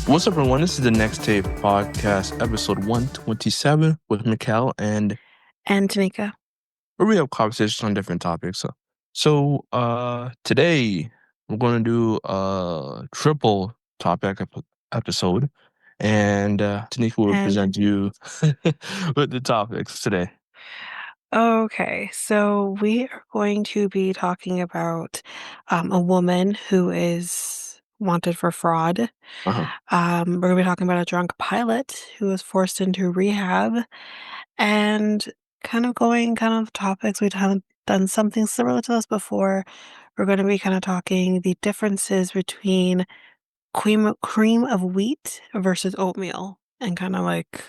What's up, everyone? This is the Next Tape Podcast, episode 127 with Mikel and Tanyka. where we have conversations on different topics. So today we're going to do a triple topic episode, and Tanyka will present you with the topics today. Okay, so we are going to be talking about a woman who is wanted for fraud. Uh-huh. We're going to be talking about a drunk pilot who was forced into rehab, and kind of topics. We've done something similar to this before. We're going to be kind of talking the differences between cream of wheat versus oatmeal, and kind of like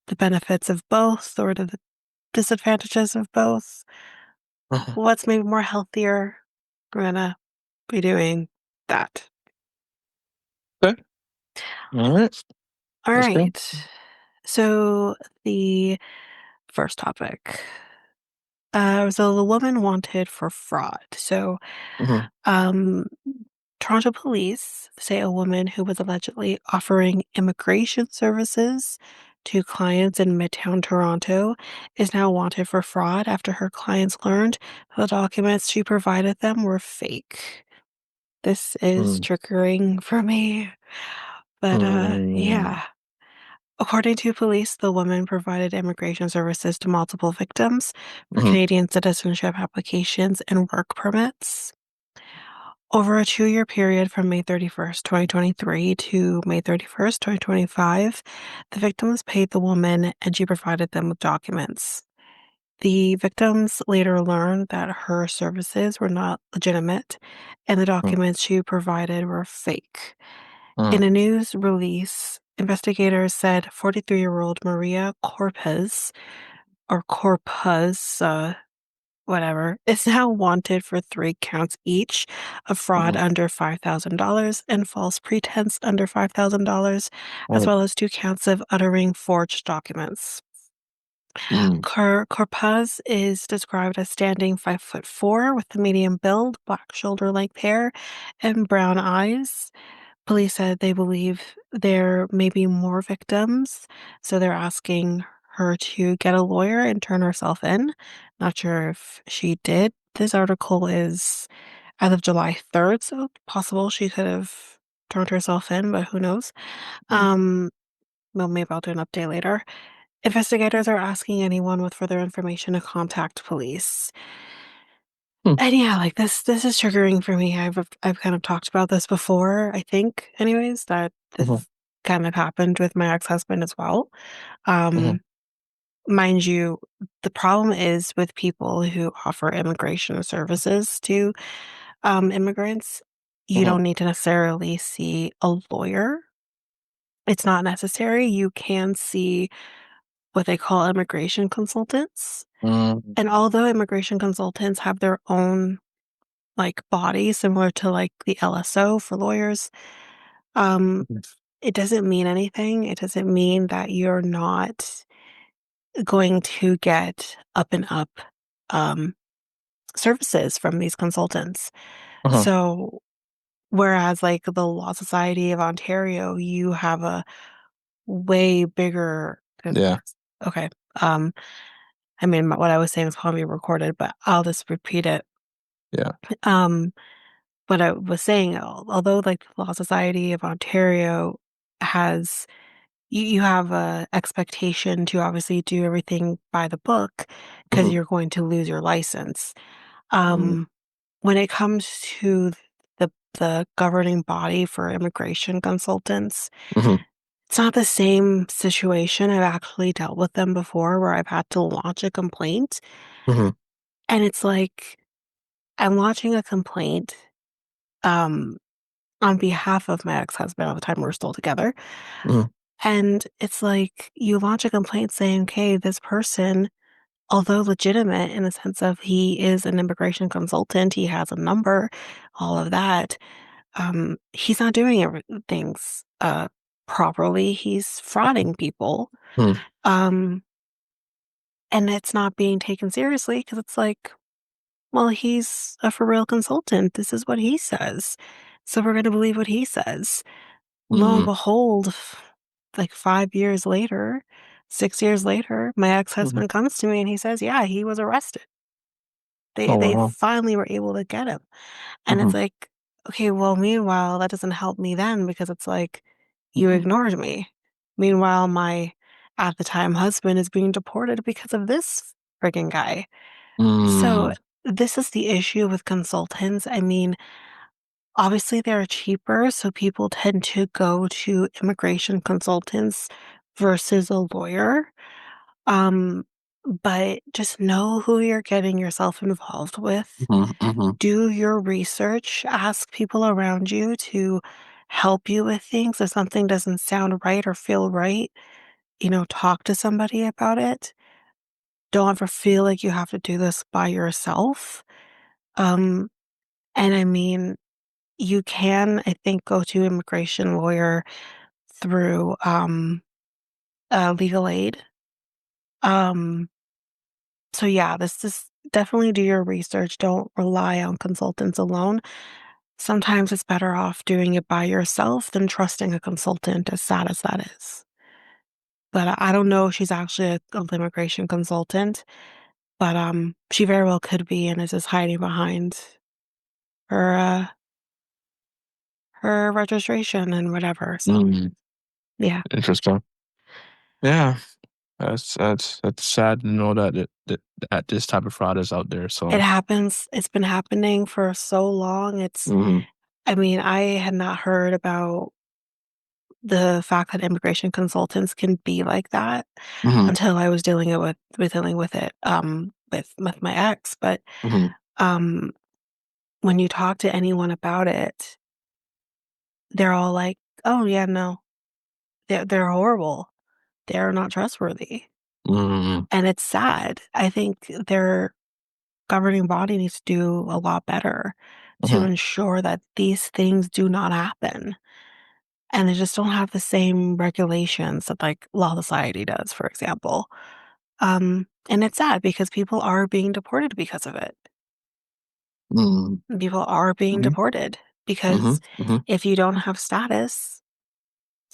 the benefits of both or the disadvantages of both. Uh-huh. What's maybe more healthier? We're gonna be doing that. Okay. All right. All Let's go. right. So the first topic. So the woman wanted for fraud. So, Mm-hmm. um, Toronto police say a woman who was allegedly offering immigration services to clients in Midtown Toronto is now wanted for fraud after her clients learned the documents she provided them were fake. This is triggering for me, but Mm-hmm. yeah. According to police, the woman provided immigration services to multiple victims for Mm-hmm. Canadian citizenship applications and work permits. Over a 2-year period from May 31st, 2023 to May 31st, 2025, the victims paid the woman and she provided them with documents. The victims later learned that her services were not legitimate and the documents she provided were fake. In a news release, investigators said 43-year-old Maria Corpuz, or Corpuz, whatever, is now wanted for 3 counts each of fraud Mm-hmm. under $5,000 and false pretense under $5,000, as well as 2 counts of uttering forged documents. Mm-hmm. Corpuz is described as standing 5'4" with a medium build, black shoulder-length hair, and brown eyes. Police said they believe there may be more victims, so they're asking her to get a lawyer and turn herself in. Not sure if she did. This article is as of July 3rd, so possible she could have turned herself in, but who knows? Um, well, maybe I'll do an update later. Investigators are asking anyone with further information to contact police. And yeah, like this is triggering for me. I've kind of talked about this before, I think, anyways, that Mm-hmm. this kind of happened with my ex-husband as well. Mm-hmm. Um, Mind you, the problem is with people who offer immigration services to immigrants, you Mm-hmm. don't need to necessarily see a lawyer. It's not necessary. You can see what they call immigration consultants. Mm-hmm. And although immigration consultants have their own like body similar to like the LSO for lawyers, um, it doesn't mean anything. It doesn't mean that you're not going to get up and up um, services from these consultants. Uh-huh. So, whereas like the Law Society of Ontario, you have a way bigger. Yeah. Okay. Um, I mean, what I was saying is probably recorded, but I'll just repeat it. Yeah. Um, what I was saying, although like the Law Society of Ontario has you have a expectation to obviously do everything by the book because Mm-hmm. you're going to lose your license. Mm-hmm. When it comes to the governing body for immigration consultants, Mm-hmm. it's not the same situation. I've actually dealt with them before where I've had to launch a complaint, Mm-hmm. and it's like I'm launching a complaint um on behalf of my ex-husband at the time we were still together. Mm-hmm. And it's like you launch a complaint saying, okay, this person, although legitimate in the sense of he is an immigration consultant, he has a number, all of that, he's not doing things properly. He's frauding people. Um, and it's not being taken seriously because it's like, well, he's a for real consultant. This is what he says. So we're going to believe what he says. Lo and Mhm. behold, like 5 years later, 6 years later, my ex Mhm. husband comes to me and he says, yeah, he was arrested. Oh, They wow. finally were able to get him. And it's Mhm. like, okay, well, meanwhile, that doesn't help me then because it's like, you Mhm. ignored me. Meanwhile, my at the time husband is being deported because of this frigging guy. So Mm. this is the issue with consultants. I mean, obviously they're cheaper, so people tend to go to immigration consultants versus a lawyer. Um, but just know who you're getting yourself involved with. Mhm. Mhm. Do your research, ask people around you to help you with things. If something doesn't sound right or feel right, talk to somebody about it. Don't ever feel like you have to do this by yourself. Um, and I mean, you can, I think, go to immigration lawyer through legal aid. Um, so yeah, this is definitely do your research. Don't rely on consultants alone. Sometimes it's better off doing it by yourself than trusting a consultant, as sad as that is. But I don't know if she's actually an immigration consultant, but she very well could be and is just hiding behind her her registration and whatever. So Mm. yeah. Interesting. Yeah. That's sad to know that this type of fraud is out there. It So. happens. It's been happening for so long. Mhm. I mean, I had not heard about the fact that immigration consultants can be like that Mhm. until I was dealing with it with my ex. But Mhm. um when you talk to anyone about it, they're all like, "Oh yeah, no. They're horrible. They're not trustworthy." Mhm. And it's sad. I think their governing body needs to do a lot better to Mhm. ensure that these things do not happen. And they just don't have the same regulations that like Law Society does, for example. And it's sad because people are being deported because of it. Mhm. People are being Mhm. deported because Mhm. Mhm. if you don't have status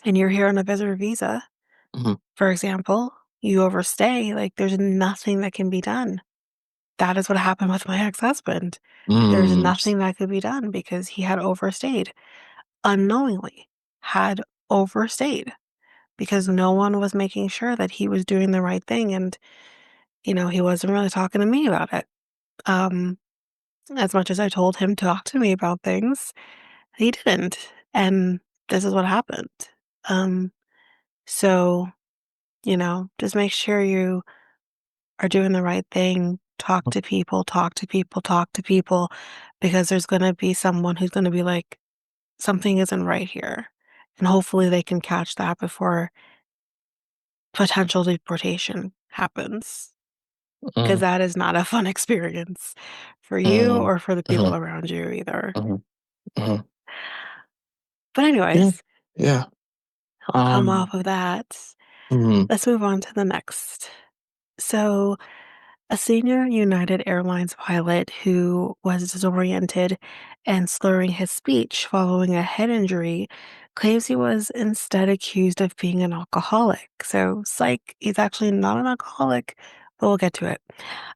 and you're here on a visitor visa, Mhm. for example, you overstay, like there's nothing that can be done. That is what happened with my ex-husband. There's Mm. nothing that could be done because he had overstayed, unknowingly had overstayed because no one was making sure that he was doing the right thing. And, he wasn't really talking to me about it. Um, as much as I told him to talk to me about things, he didn't. And this is what happened. Um, so, just make sure you are doing the right thing. Talk to people, talk to people, talk to people, because there's going to be someone who's going to be like, something isn't right here. And hopefully they can catch that before potential deportation happens, because Mhm. that is not a fun experience for you Mhm. or for the Mhm. people around you either. Mhm. Mhm. But Yeah. anyways, Yeah. come Um. off of that. Mhm. Let's move on to the next. So, a senior United Airlines pilot who was disoriented and slurring his speech following a head injury claims he was instead accused of being an alcoholic. So, psych, he's actually not an alcoholic, but we'll get to it.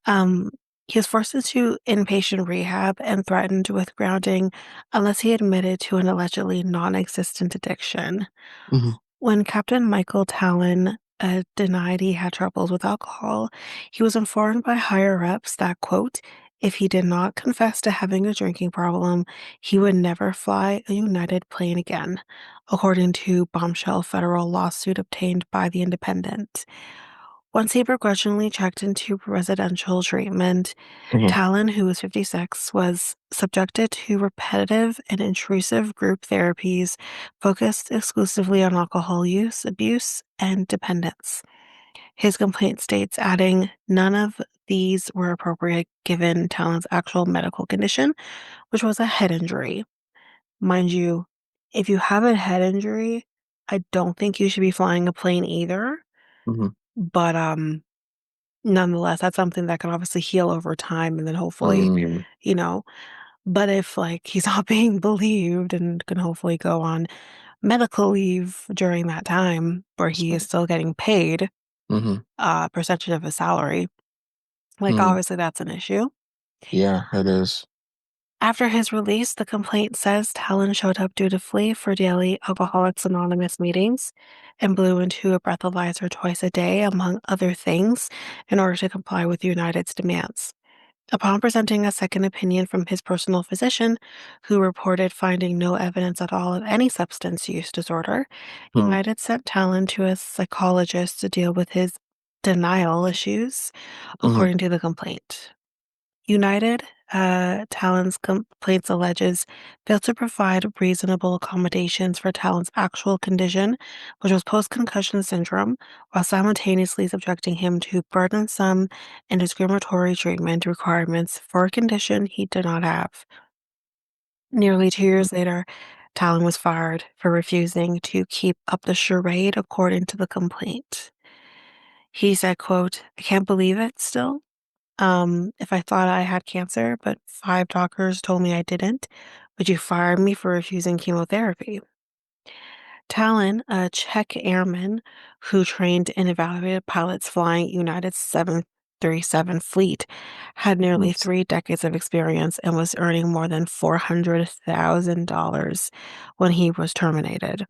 Um, he was forced into inpatient rehab and threatened with grounding unless he admitted to an allegedly non existent addiction. Mhm. When Captain Michael Talon denied he had troubles with alcohol, he was informed by higher ups that, quote, if he did not confess to having a drinking problem, he would never fly a United plane again, according to bombshell federal lawsuit obtained by The Independent. Once he begrudgingly checked into residential treatment, Mhm. Talon, who was 56, was subjected to repetitive and intrusive group therapies focused exclusively on alcohol use, abuse, and dependence. His complaint states, adding, none of these were appropriate given Talon's actual medical condition, which was a head injury. Mind you, if you have a head injury, I don't think you should be flying a plane either. Mhm. But nonetheless, that's something that can obviously heal over time and then hopefully, Mm, you know, but if like he's not being believed and can hopefully go on medical leave during that time where he is still getting paid mhm, a percentage of his salary, like mm, obviously that's an issue. yeah, it is. After his release, the complaint says Talon showed up dutifully for daily Alcoholics Anonymous meetings and blew into a breathalyzer twice a day, among other things, in order to comply with United's demands. Upon presenting a second opinion from his personal physician, who reported finding no evidence at all of any substance use disorder, Mm, United sent Talon to a psychologist to deal with his denial issues, mhm, according to the complaint. United, Talon's complaints alleges failed to provide reasonable accommodations for Talon's actual condition, which was post-concussion syndrome, while simultaneously subjecting him to burdensome and discriminatory treatment requirements for a condition he did not have. Nearly 2 years later, Talon was fired for refusing to keep up the charade, according to the complaint. He said, quote, "I can't believe it still. If I thought I had cancer, but 5 doctors told me I didn't, would you fire me for refusing chemotherapy?" Talon, a Czech airman who trained and evaluated pilots flying United's 737 fleet, had nearly mm, 3 decades of experience and was earning more than $400,000 when he was terminated.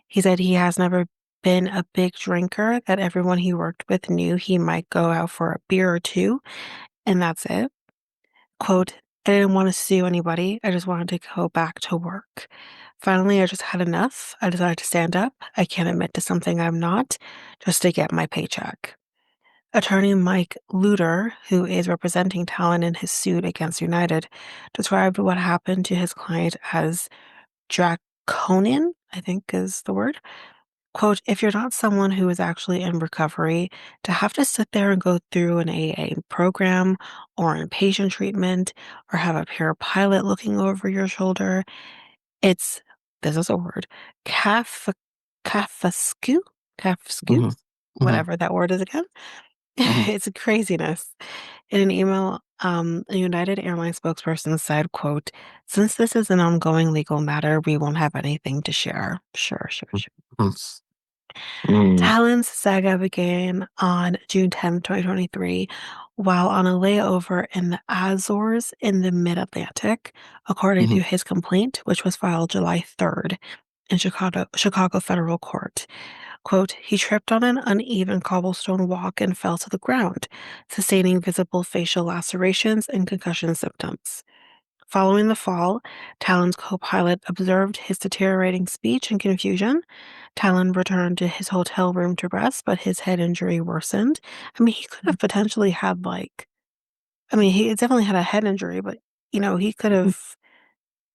He said he has never been a big drinker, that everyone he worked with knew he might go out for a beer or two, and that's it. Quote, "I didn't want to sue anybody. I just wanted to go back to work. Finally, I just had enough. I decided to stand up. I can't admit to something I'm not, just to get my paycheck." Attorney Mike Luter, who is representing Talon in his suit against United, described what happened to his client as draconian, I think is the word. Quote, "If you're not someone who is actually in recovery, to have to sit there and go through an AA program or inpatient treatment or have a peer pilot looking over your shoulder, it's, this is a word, kaf, kafasku, kafsku, mhm, mhm, whatever that word is again." mhm. It's craziness. In an email, a United Airlines spokesperson said, quote, "Since this is an ongoing legal matter, we won't have anything to share." Sure, sure, sure. Mhm. Mm, Talon's saga began on June 10, 2023, while on a layover in the Azores in the mid-Atlantic, according mhm, to his complaint, which was filed July 3rd in Chicago federal court. Quote, "He tripped on an uneven cobblestone walk and fell to the ground, sustaining visible facial lacerations and concussion symptoms. Following the fall, Talon's co-pilot observed his deteriorating speech and confusion. Talon returned to his hotel room to rest, but his head injury worsened." I mean, he could have potentially had he definitely had a head injury, but he could mhm. have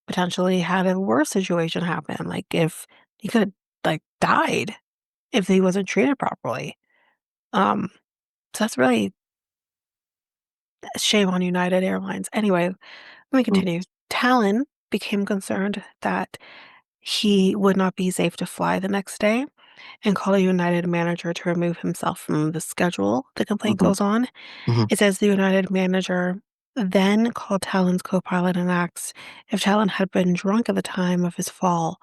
potentially had a worse situation happen. Like if he could have died if he wasn't treated properly. Um, so that's really a shame on United Airlines. Anyway, let me Mm, continue. Talon became concerned that he would not be safe to fly the next day and called a United manager to remove himself from the schedule. The complaint mhm, goes on. mhm, It says the United manager then called Talon's co-pilot and asked if Talon had been drunk at the time of his fall.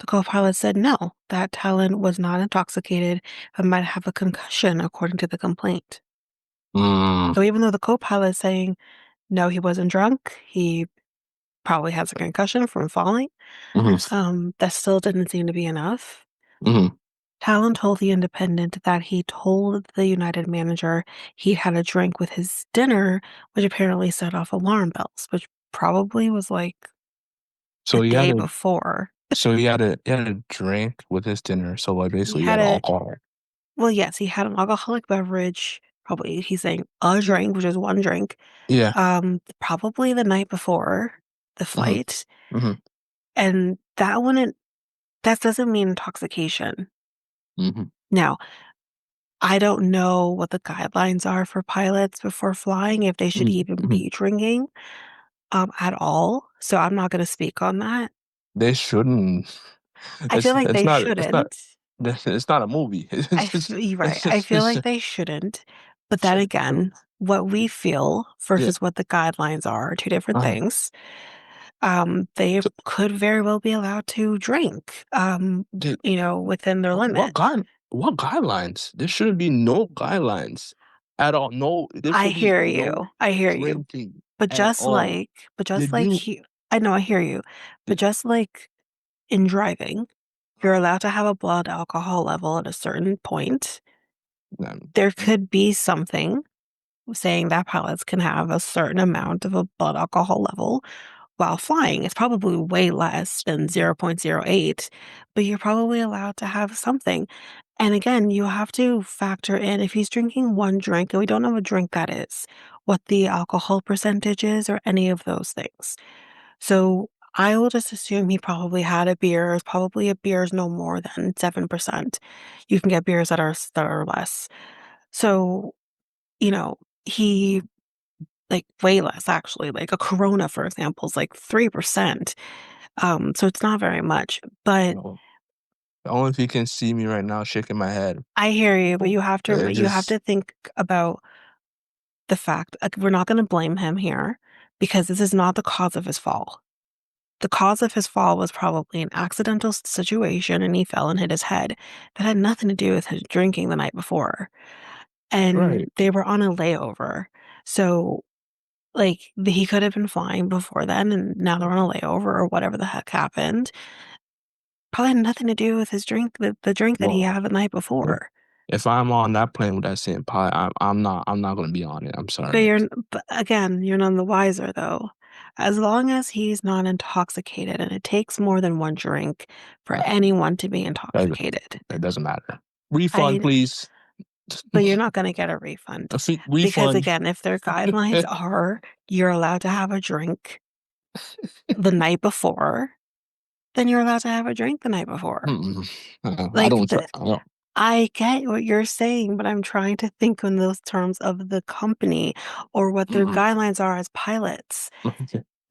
The co-pilot said no, that Talon was not intoxicated but might have a concussion, according to the complaint. mm, So even though the co-pilot is saying no, he wasn't drunk, he probably has a concussion from falling, mhm, that still didn't seem to be enough. mhm. Talon told The Independent that he told the United manager he had a drink with his dinner, which apparently set off alarm bells, which probably was like So the he had day a before. drink with his dinner. So like He basically he had had a, alcohol. well, yes, he had an alcoholic beverage, probably he's saying a drink, which is one drink, Yeah. probably the night before the Mhm, flight. mhm, And that doesn't mean intoxication. mhm, Now, I don't know what the guidelines are for pilots before flying, if they should mhm, even mhm. be drinking, at all, so I'm not gonna speak on that. They shouldn't. I feel like It's they not it's not shouldn't. it's not a movie. You're right. It's I just feel like they shouldn't, But then again, what we feel Yeah. versus what the guidelines are two different Uh, things. They so, could very well be allowed to drink, did, within their limit. what guidelines? There shouldn't be no guidelines at all. No, there I should be hear no you. I hear you. drinking But at just all. like, but just Did like you? he, I know, I hear you. But just like in driving, you're allowed to have a blood alcohol level at a certain point. There could be something saying that pilots can have a certain amount of a blood alcohol level while flying. It's probably way less than 0.08, but you're probably allowed to have something. And again, you have to factor in if he's drinking one drink, and we don't know what drink that is, what the alcohol percentage is, or any of those things. So I will just assume he probably had a beer. Probably a beer is no more than 7%. You can get beers that are less. So, you know, he like way less actually. Like a Corona, for example, is like 3%. So it's not very much. But No. Only if you can see me right now shaking my head. I hear you, but It you have just to think about the fact like, we're not going to blame him here because this is not the cause of his fall. The cause of his fall was probably an accidental situation and he fell and hit his head. That had nothing to do with his drinking the night before. And right. they were on a layover. So he could have been flying before then, and now they're on a layover or whatever the heck happened. Probably had nothing to do with his drink, the drink that he Well, had the night if before. if I'm on that plane with that same pie, I'm not gonna be on it. I'm But sorry. but again, you're none the wiser though. As long as he's not intoxicated, and it takes more than one drink for Uh, anyone to be That, intoxicated. that doesn't matter. Refund, I, please. but you're not going to get a refund because Refund. again, if their guidelines are you're allowed to have a drink the night before, then you're allowed to have a drink the night before. Mm-mm. I Like don't try. the I get what you're saying, but I'm trying to think in those terms of the company or what their Mm-mm. guidelines are as pilots.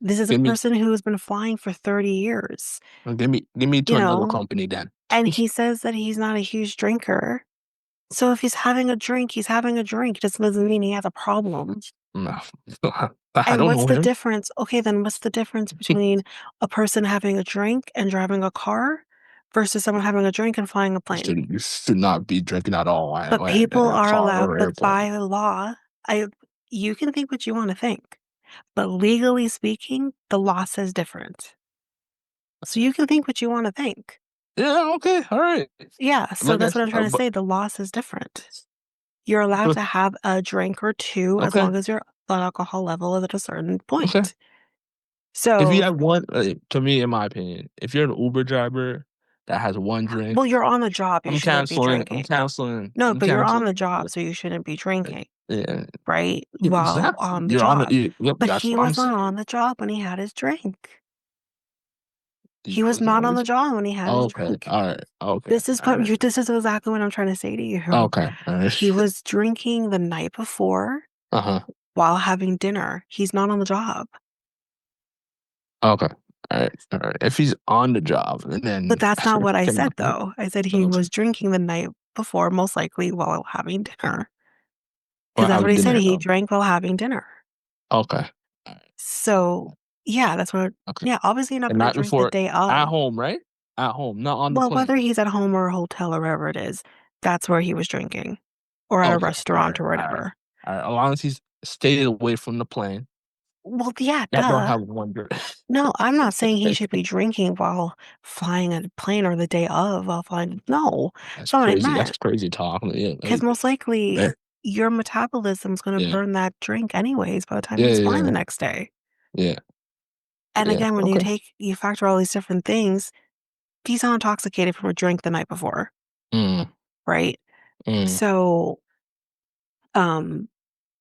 This is a Give me, person who has been flying for 30 years, give me to you another know, company then. and he says that he's not a huge drinker. So if he's having a drink, he's having a drink. It just doesn't mean he has a problem. No. I And don't what's know the him. difference? Okay, then what's the difference between a person having a drink and driving a car versus someone having a drink and flying a plane? You should not be drinking at all But at people a are car allowed, or but airplane. by law, I you can think what you want to think, but legally speaking, the law says different. So you can think what you want to think. Yeah, okay, all right. Yeah, so Like I that's what I'm said, trying to say. The law says different. You're allowed but to have a drink or two as okay, long as your blood alcohol level is at a certain okay. point. If you So, have one, to me, in my opinion, if you're an Uber driver that has one drink, well, you're on the job, you I'm shouldn't be canceling. I'm drinking. canceling. No, I'm but you're on canceling. the job, so you shouldn't be drinking, Yeah, right? yeah, While exactly. on the You're on it. job. Yep, But that's he what I'm was not on saying. the job when he had his drink. He He was wasn't not on on the the job. job when he had his Okay, drink. all right. Okay, all right. This is exactly what I'm trying to say to you. Okay, all right. He was drinking the night before Uh-huh. while having dinner. He's not on the job. Okay. All right. All right. If he's on the job, and But then that's not what I can said though. I said he okay. was drinking the night before, most likely while having dinner. Because Or that's what have he said. dinner. He drank while having dinner. Okay. All right. So yeah, that's what Okay. yeah, obviously you're not And gonna not drink the before day at of. home, right? At home, not on the Well, plane. whether he's at home or a hotel or wherever it is, that's where he was drinking. Or at a Okay. All restaurant right. or All right. whatever. All right. As long as he's stayed away from the plane, Well, yeah, that don't duh. have one drink. No, I'm not saying he should be drinking while flying a plane or the day of while flying. No, That's that's not what I crazy. That's meant. crazy talk. Yeah. Because most likely Yeah. your metabolism's going to Yeah. burn that drink anyways by the time Yeah. he's flying the Yeah. next day. Yeah. And Yeah. again, when Okay. you factor all these different things, he's not intoxicated from a drink the night before, Mm. right? Mm. So, um,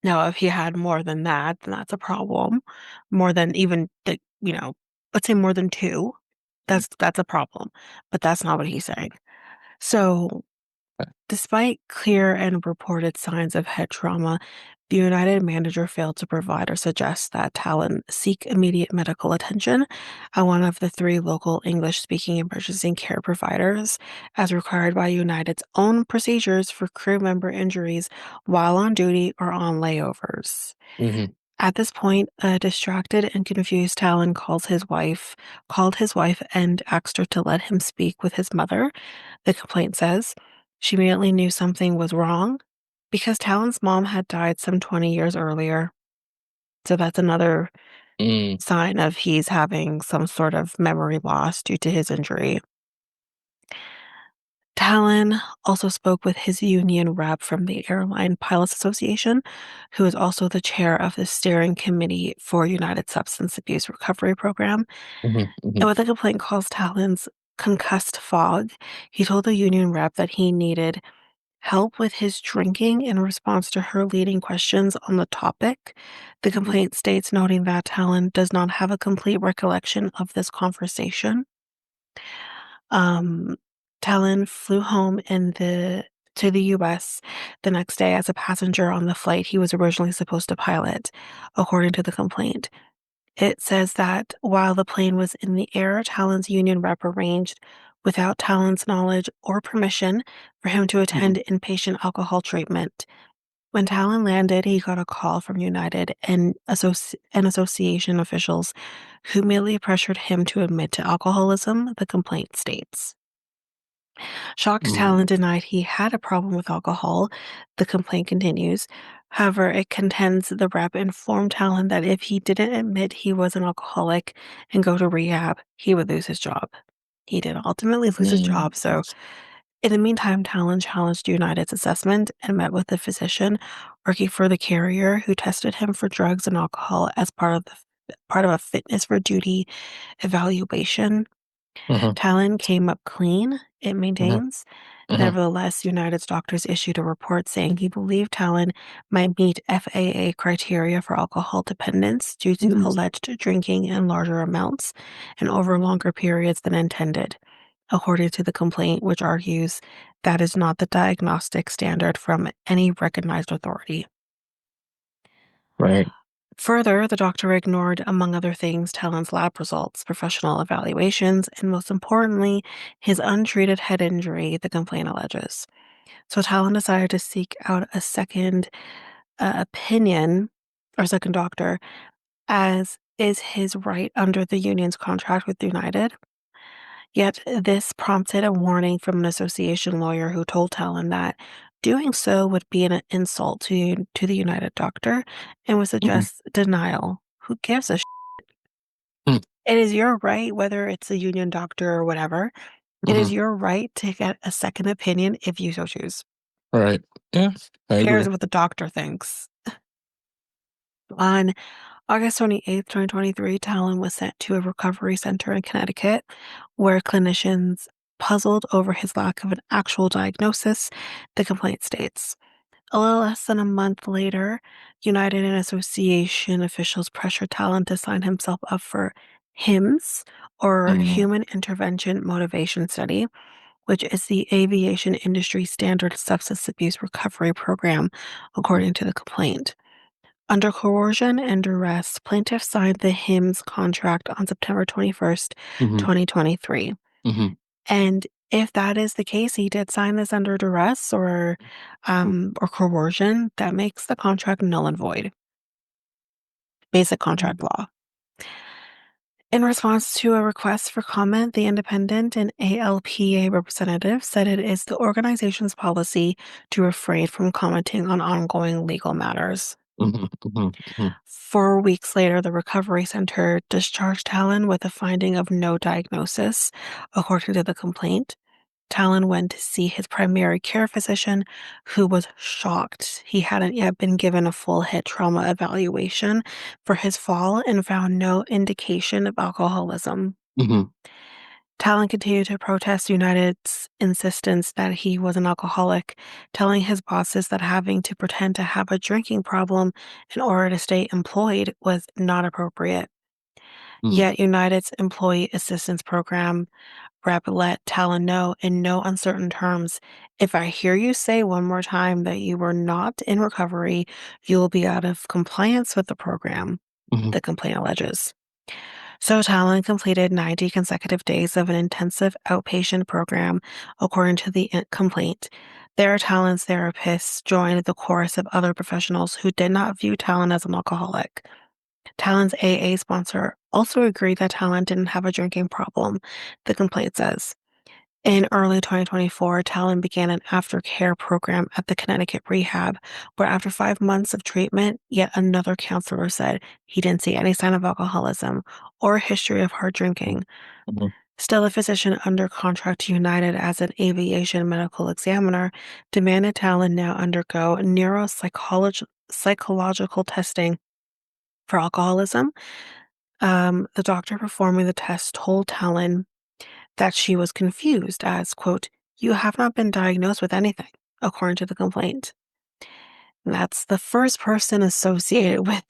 now if he had more than that, then that's a problem. More than even the, let's say more than two, that's a problem. But that's not what he's saying. So, despite clear and reported signs of head trauma, The United manager failed to provide or suggest that Talon seek immediate medical attention at one of the three local English-speaking emergency care providers, as required by United's own procedures for crew member injuries while on duty or on layovers. Mhm. At this point, a distracted and confused Talon called his wife and asked her to let him speak with his mother, the complaint says. She immediately knew something was wrong because Talon's mom had died some 20 years earlier. So that's another Mm. sign of he's having some sort of memory loss due to his injury. Talon also spoke with his union rep from the Airline Pilots Association, who is also the chair of the steering committee for United Substance Abuse Recovery Program. Mhm. And Mhm. with the complaint calls Talon's concussed fog, he told the union rep that he needed help with his drinking in response to her leading questions on the topic. The complaint states, noting that Talon does not have a complete recollection of this conversation. Um, Talon flew home to the US the next day as a passenger on the flight he was originally supposed to pilot, according to the complaint. It says that while the plane was in the air, Talon's union rep arranged, without Talon's knowledge or permission, for him to Mhm. attend inpatient alcohol treatment. When Talon landed, he got a call from United and association officials who immediately pressured him to admit to alcoholism, the complaint states. Shocked Mhm. Talon denied he had a problem with alcohol, the complaint continues. However, it contends the rep informed Talon that if he didn't admit he was an alcoholic and go to rehab, he would lose his job. He did ultimately lose his Mm. job, so in the meantime, Talon challenged United's assessment and met with the physician working for the carrier who tested him for drugs and alcohol as part of a fitness for duty evaluation. Mhm. Talon came up clean, it Mhm. maintains. Mhm. Nevertheless, United's doctors issued a report saying he believed Talon might meet FAA criteria for alcohol dependence due to Mhm. alleged drinking in larger amounts and over longer periods than intended, according to the complaint, which argues that is not the diagnostic standard from any recognized authority. Right. Further, the doctor ignored, among other things, Talon's lab results, professional evaluations, and most importantly, his untreated head injury, the complaint alleges. So Talon decided to seek out a second opinion or second doctor, as is his right under the union's contract with United. Yet this prompted a warning from an association lawyer who told Talon that doing so would be an insult to the United doctor and would Mhm. suggest denial. Who gives a sh? Mm. It is your right, whether it's a union doctor or whatever, it is Mhm. your right to get a second opinion if you so choose. Right. Yeah, I agree. Cares what the doctor thinks. On August 28th, 2023, Talon was sent to a recovery center in Connecticut where clinicians puzzled over his lack of an actual diagnosis, the complaint states. A little less than a month later, United and Association officials pressured Talon to sign himself up for HIMSS, or Mhm. Human Intervention Motivation Study, which is the aviation industry standard substance abuse recovery program, according to the complaint. Under coercion and duress, plaintiff signed the HIMSS contract on September 21st, Mhm. 2023. Mhm. And if that is the case, he did sign this under duress or coercion, that makes the contract null and void. Basic contract law. In response to a request for comment, the independent and ALPA representative said it is the organization's policy to refrain from commenting on ongoing legal matters. Mhm. Mhm. Mhm. 4 weeks later, the recovery center discharged Talon with a finding of no diagnosis, according to the complaint. Talon went to see his primary care physician, who was shocked. He hadn't yet been given a full hit trauma evaluation for his fall and found no indication of alcoholism. Mhm. Talon continued to protest United's insistence that he was an alcoholic, telling his bosses that having to pretend to have a drinking problem in order to stay employed was not appropriate. Mhm. Yet United's employee assistance program Rep let Talon know in no uncertain terms, if I hear you say one more time that you were not in recovery, you will be out of compliance with the program, Mhm. the complaint alleges. So Talon completed 90 consecutive days of an intensive outpatient program, according to the complaint. There, Talon's therapists joined the chorus of other professionals who did not view Talon as an alcoholic. Talon's AA sponsor also agreed that Talon didn't have a drinking problem, the complaint says. In early 2024, Talon began an aftercare program at the Connecticut Rehab, where after 5 months of treatment, yet another counselor said he didn't see any sign of alcoholism or a history of hard drinking. Mhm. Still, a physician under contract to United as an aviation medical examiner demanded Talon now undergo psychological testing for alcoholism. The doctor performing the test told Talon that she was confused as, quote, "You have not been diagnosed with anything," according to the complaint. And that's the first person associated with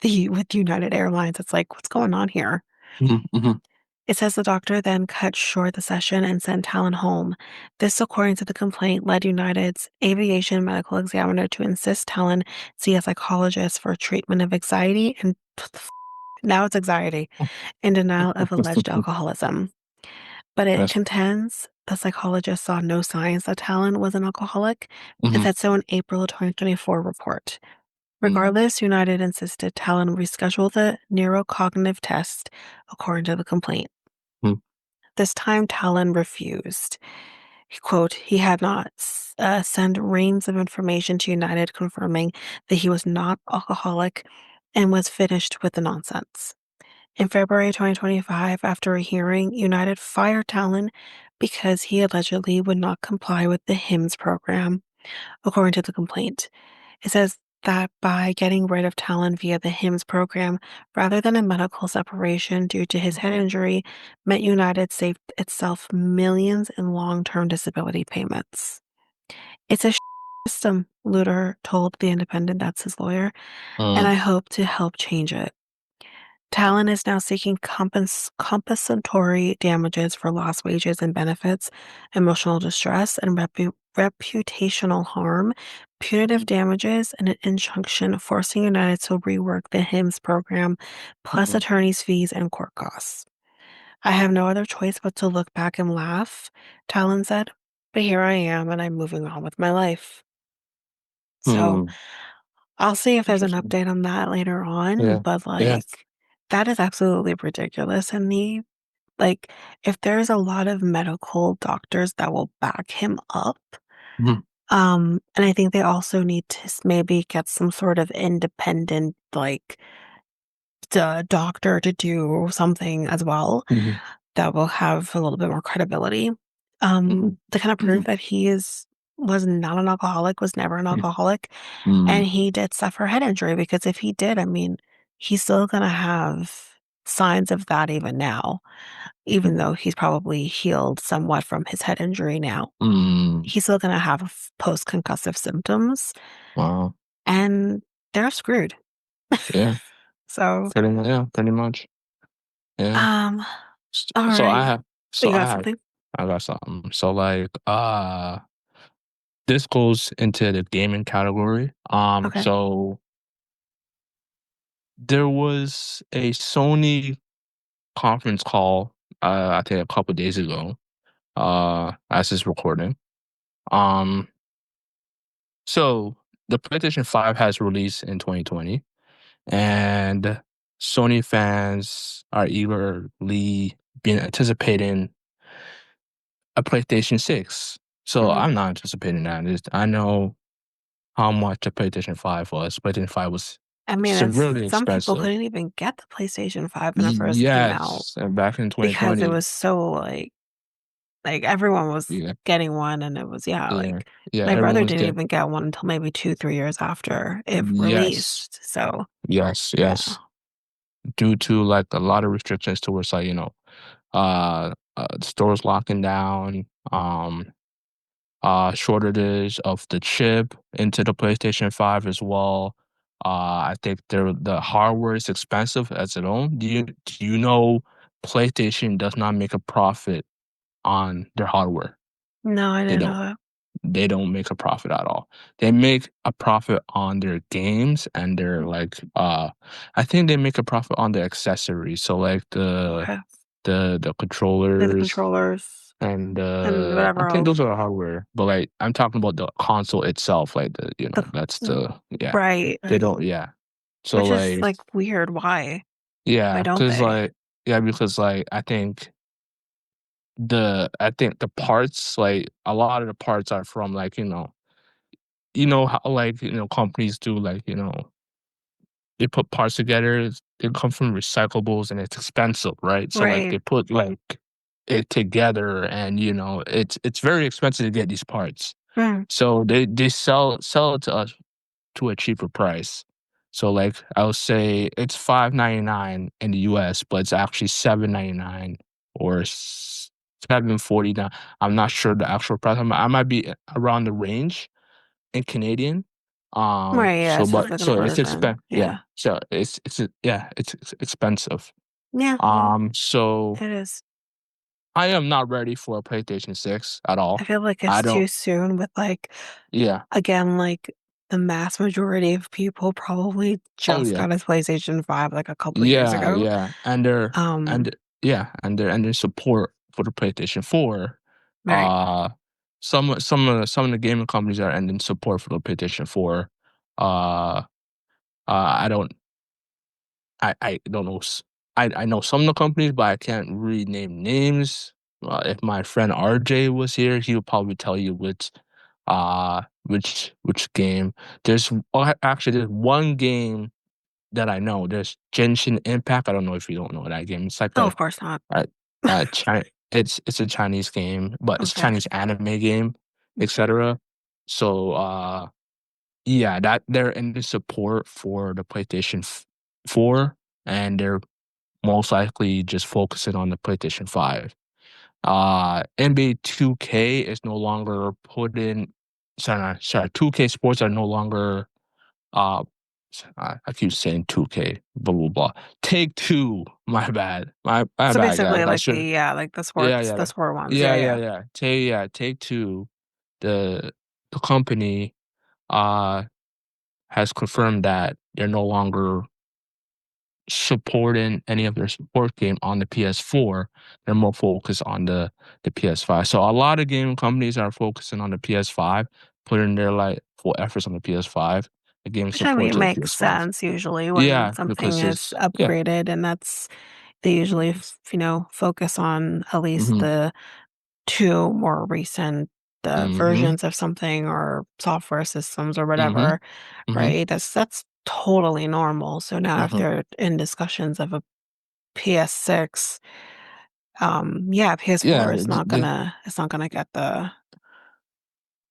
United Airlines. It's like, what's going on here? Mhm. Mhm. It says the doctor then cut short the session and sent Talon home. This, according to the complaint, led United's aviation medical examiner to insist Talon see a psychologist for treatment of anxiety and now it's anxiety and denial of alleged alcoholism. But it That's contends the psychologist saw no signs that Talon was an alcoholic and mhm. said so in April 2024 report. Mhm. Regardless, United insisted Talon reschedule the neurocognitive test, according to the complaint. Mhm. This time, Talon refused. Quote, he had not sent reams of information to United confirming that he was not alcoholic and was finished with the nonsense. In February 2025, after a hearing, United fired Talon because he allegedly would not comply with the HIMSS program, according to the complaint. It says that by getting rid of Talon via the HIMSS program, rather than a medical separation due to his head injury, meant United saved itself millions in long-term disability payments. It's a system, Luter told The Independent, that's his lawyer, and Mhm. I hope to help change it. Talon is now seeking compensatory damages for lost wages and benefits, emotional distress, and reputational harm, punitive damages, and an injunction forcing United to rework the HIMSS program, plus Mhm. attorney's fees and court costs. I have no other choice but to look back and laugh, Talon said, but here I am and I'm moving on with my life. So Hmm. I'll see if there's an Interesting. update on that later on, Yeah. but, Yeah. like, that is absolutely ridiculous, and like, if there's a lot of medical doctors that will back him up, Mhm. and I think they also need to maybe get some sort of independent, like, doctor to do something as well Mhm. that will have a little bit more credibility, Mhm. to kinda prove Mhm. that was not an alcoholic, was never an Mhm. alcoholic. And Mhm. he did suffer head injury because if he did, I mean, he's still gonna have signs of that even now, even though he's probably healed somewhat from his head injury now. Mhm. He's still gonna have post-concussive symptoms, Wow. and they're screwed. Yeah. So, Yeah, pretty much. Yeah. um, S so I alright. have You so I got have something? I got something. So, like, this goes into the gaming category. Okay. So there was a Sony conference call, I think a couple days ago, as this recording. Um, so the PlayStation 5 has released in 2020, and Sony fans are eagerly being anticipating a PlayStation 6. So Mhm. I'm not anticipating that. I know how much a PlayStation 5 was. PlayStation 5 was I mean, it's severely some people expensive. couldn't even get the PlayStation 5 when it first came out Yes, and back in because it 2020. was so, like, everyone was Yeah, getting one, and it was yeah, yeah, like, yeah. my Everyone brother was didn't getting even get one until maybe 2, 3 years after it yes, released, so, yes, yeah. yes. Due to like a lot of restrictions towards like stores locking down, shortages of the chip into the PlayStation 5 as well. I think the hardware is expensive as its own. Do you know PlayStation does not make a profit on their hardware. No, I They didn't know don't. that. They don't make a profit at all. They make a profit on their games and their like I think they make a profit on the accessories. So like Okay. the The controllers controllers and and I whatever think else. those are hardware. But like I'm talking about the console itself, like The that's mm, the yeah. right. They don't yeah. So Which is like like weird. Why? Why yeah, don't because they? like yeah, because like I think the parts, like a lot of the parts are from like, you know how like, companies do like, they put parts together, they come from recyclables and it's expensive, right? So like Right. they put like it together and it's very expensive to get these parts. Mm, So they sell it to us to a cheaper price. So like I would say it's 5.99 in the US, but it's actually 7.99 or 7.49. I'm not sure the actual price. I might be around the range in Canadian. right. Yeah. It's just the So it's conversion. yeah. Yeah. So it's expensive. Yeah. So It is. I am not ready for a PlayStation 6 at I all. feel like I it's don't too soon with like, yeah. again, like the mass majority of people probably Oh just yeah. got a PlayStation 5 like a couple years Yeah, ago. yeah. And their Um, and yeah, and their support for the PlayStation 4. right. Uh some of the gaming companies are ending support for the PlayStation 4. Uh I don't I don't know. I know some of the companies, but I can't really name names. If my friend RJ was here, he would probably tell you which game. Actually there's one game that I know. There's Genshin Impact. I don't know if you don't know that game. It's like Oh, of course not. a, it's a Chinese game, but it's a Okay. Chinese anime game, etc. So yeah, that they're in the support for the PlayStation 4, and they're most likely just focusing on the PlayStation 5. NBA 2K is no longer put in. Sorry, 2K Sports are no longer. Uh, I keep saying 2K. Blah blah blah. Take Two. My bad. My So bad, guys. basically, I like should. like Yeah, the yeah, sport ones. Yeah, yeah. Take Two. The company uh has confirmed that they're no longer supporting any of their support game on the PS4. They're more focused on the PS5. So a lot of game companies are focusing on the PS5, putting their like full efforts on the PS5, the game Which I support mean to the makes PS5. sense usually when Yeah, something because is it's yeah. upgraded, and that's they usually focus on at least Mhm. the two more recent Mhm. versions of something or software systems or Mhm. whatever, Mhm. right? That's totally normal. So now if Mhm. they're in discussions of a PS6, yeah, PS4 Yeah, is not gonna it's not gonna get the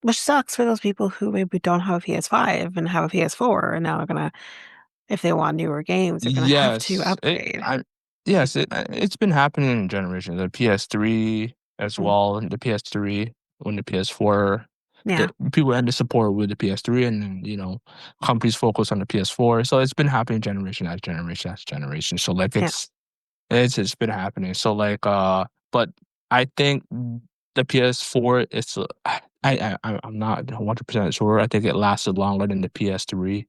which sucks for those people who maybe don't have a PS5 and have a PS4 and now are gonna if they want newer games, they're gonna have to yes. upgrade. It's been happening in generations. The PS3 as Mm, well, the PS3 when the PS4 yeah, the people end the support with the PS3 and then, companies focus on the PS4. So it's been happening generation after generation after generation. So like yeah. it's been happening. So like but I think the PS4 is I'm not 100% sure. I think it lasted longer than the PS3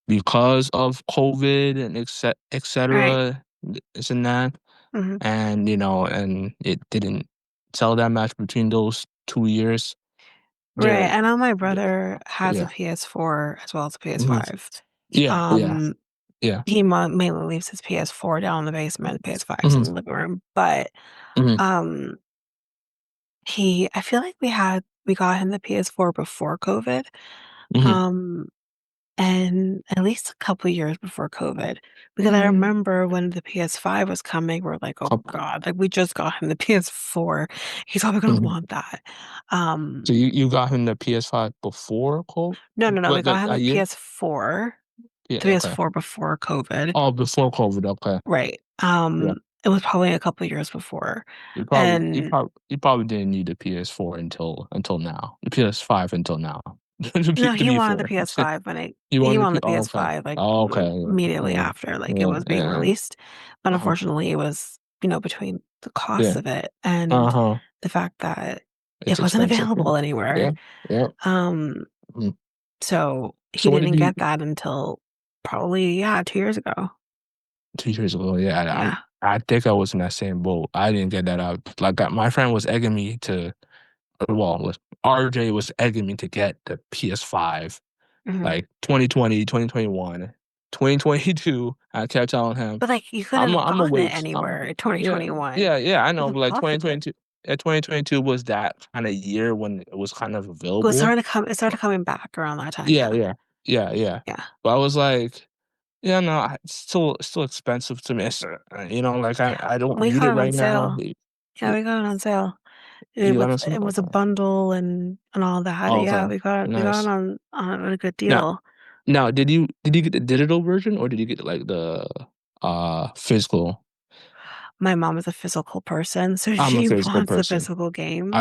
because of COVID and et Right. cetera, this and that. Mhm. And, and it didn't sell that much between those 2 years. Right, There, I know my the- brother has a yeah. PS4 as well as a Mhm. PS5. Yeah, yeah, Um, yeah. he mainly leaves his PS4 down in the basement, PS5's in Mhm, the living room, but, mhm, um, he I feel like we got him the PS4 before COVID, mhm. um, and at least a couple years before COVID, because I remember when the PS5 was coming, we're like, "Oh Couple. god," like, we just got him the PS4, he's probably gonna Mhm. want that. Um, So you got him the PS5 before COVID? no, no, no, we But got that him a the year? PS4 Yeah, the okay. PS4 before COVID. Oh, before COVID, okay. Right. Yeah. It was probably a couple years before, You and you probably didn't need the PS4 until now. The PS5 until now. no, To he be wanted the fair. PS5 when it You he wanted wanted the oh, okay. PS5, like, Oh, okay. immediately Yeah. after, like, it Yeah. was being Yeah. released, but Uh-huh. unfortunately, it was, between the cost Yeah. of it and Uh-huh. the fact that It's it wasn't expensive. Yeah. available anywhere. Yeah. Yeah. Um, Mhm. so he So what did didn't you get that until probably, yeah, 2 years ago. 2 years ago? Yeah, Yeah. I think I was in that same boat. I didn't get that out. Like my friend was egging me to well, RJ was egging me to get the PS5 Mhm. like 2020, 2021, 2022. I kept telling him, But, like, you couldn't have I'm gonna gotten it wait. anywhere in Yeah, 2021. yeah, yeah. I You know, but couldn't like possibly. 2022, 2022 was that kind of year when it was kind of Well, available. it started coming back around that time, Yeah, yeah. yeah, yeah, yeah. Yeah. But I was like, yeah, no, it's still expensive to me. Like Yeah. I don't We need it got it on right now. sale. Yeah, we got it on sale. You got us. It was a bundle and all that. Oh, Yeah, okay, we got it nice. on a good Now, deal. now, did you get the digital version or did you get like the physical? My mom is a physical person, so I'm a she physical wants the person. physical games.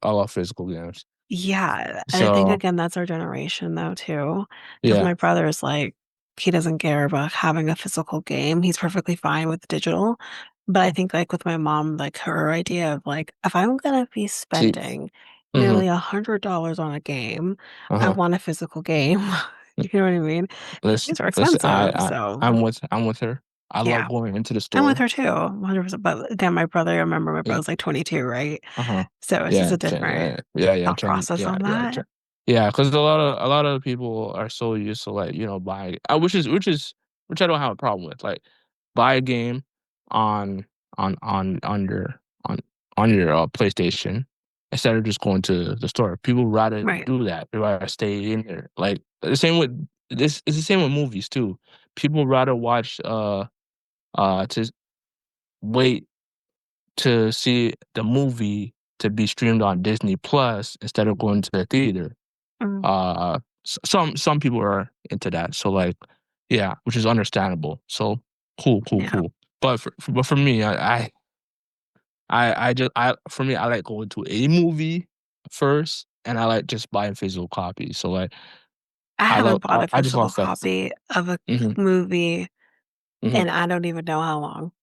I love physical games. Yeah, and I think, So again, that's our generation, though, too, because yeah, my brother's like, he doesn't care about having a physical game, he's perfectly fine with digital, but I think, like, with my mom, like, her idea of, like, if I'm gonna be see, spending hmm nearly $100 on a game, I uh-huh. want a physical game. You know what I mean? Listen, These are listen. expensive, so I'm with her. I love yeah. going into the I'm with store. her too, 100%, but again, my brother, I remember my Yeah, brother's, like, 22, right? uh-huh. So it's just Yeah, a different thought process yeah, on that. yeah. Because a lot of people are so used to like buying, which I don't have a problem with. Like buy a game on on your on your PlayStation instead of just going to the store. People rather Right. do that. They rather stay in there. Like the same with this. It's the same with movies too. People rather watch to wait to see the movie to be streamed on Disney Plus instead of going to the theater. Mm, Some people are into that, so like, yeah, which is understandable. So yeah. cool. But for me, I just for me, I like going to a movie first, and I like just buying physical copies. So like, I haven't bought a I just physical love that. copy of a Hmm. movie, Hmm. and I don't even know how long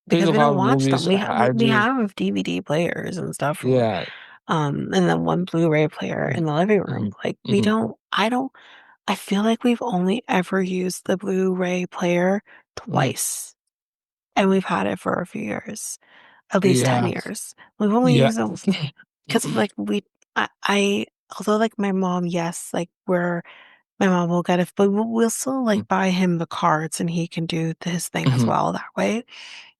because Physical we don't copy watch them. movies, I We do. have DVD players and stuff from, Yeah. and then one Blu-ray player in the living room. Hmm. Like, we Hmm. don't I feel like we've only ever used the Blu-ray player Hmm. twice, and we've had it for a few years, at least 10 Yeah. years. We've only Yeah. used them because, like, I although, like, my mom, yes, like, my mom will get it, but we'll still, like, buy him the cards, and he can do his thing as Mhm, well that way.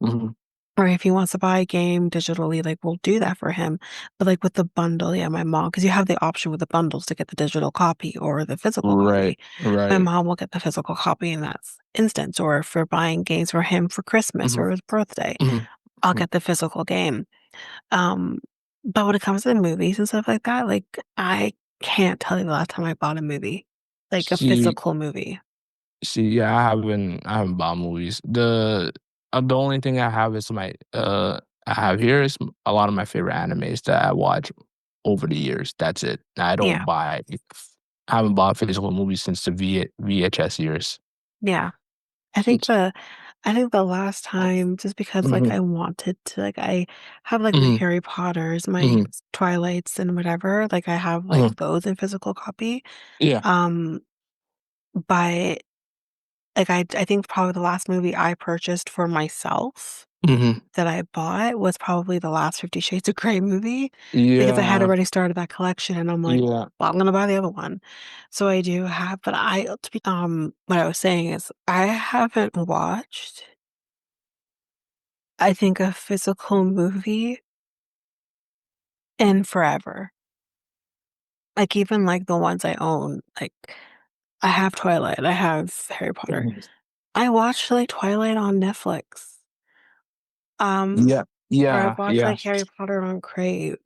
mhm. Or if he wants to buy a game digitally, like, we'll do that for him. But, like, with the bundle, yeah, my mom, because you have the option with the bundles to get the digital copy or the physical Right, copy. My right. mom will get the physical copy in that instance, or if we're buying games for him for Christmas Mhm, or his birthday, mhm, I'll mhm. get the physical game. Um, but when it comes to movies and stuff like that, like, I can't tell you the last time I bought a movie, like a See physical movie. yeah, I haven't bought movies. The only thing I have is I have here is a lot of my favorite animes that I watch over the years. That's it. I Yeah, don't buy I haven't bought physical movies since the VHS years. yeah. I think the last time, just because, like, Mhm, I wanted to, like, I have, like, my mhm, Harry Potters, my mhm, Twilights and whatever, like, I have, like, mhm. those in physical copy. Yeah. Um, but, like, I think probably the last movie I purchased for myself Mhm. that I bought was probably the last 50 Shades of Grey movie, because I had Yeah, already started that collection, and I'm like, yeah. "Well, I'm gonna buy the other one." So I do have, but what I was saying is I haven't watched, I think, a physical movie in forever. Like, even, like, the ones I own, like, I have Twilight, I have Harry Potter. Mhm. I watched, like, Twilight on Netflix, um, Yeah, or I've watched, yeah. like, Harry Potter on Crave.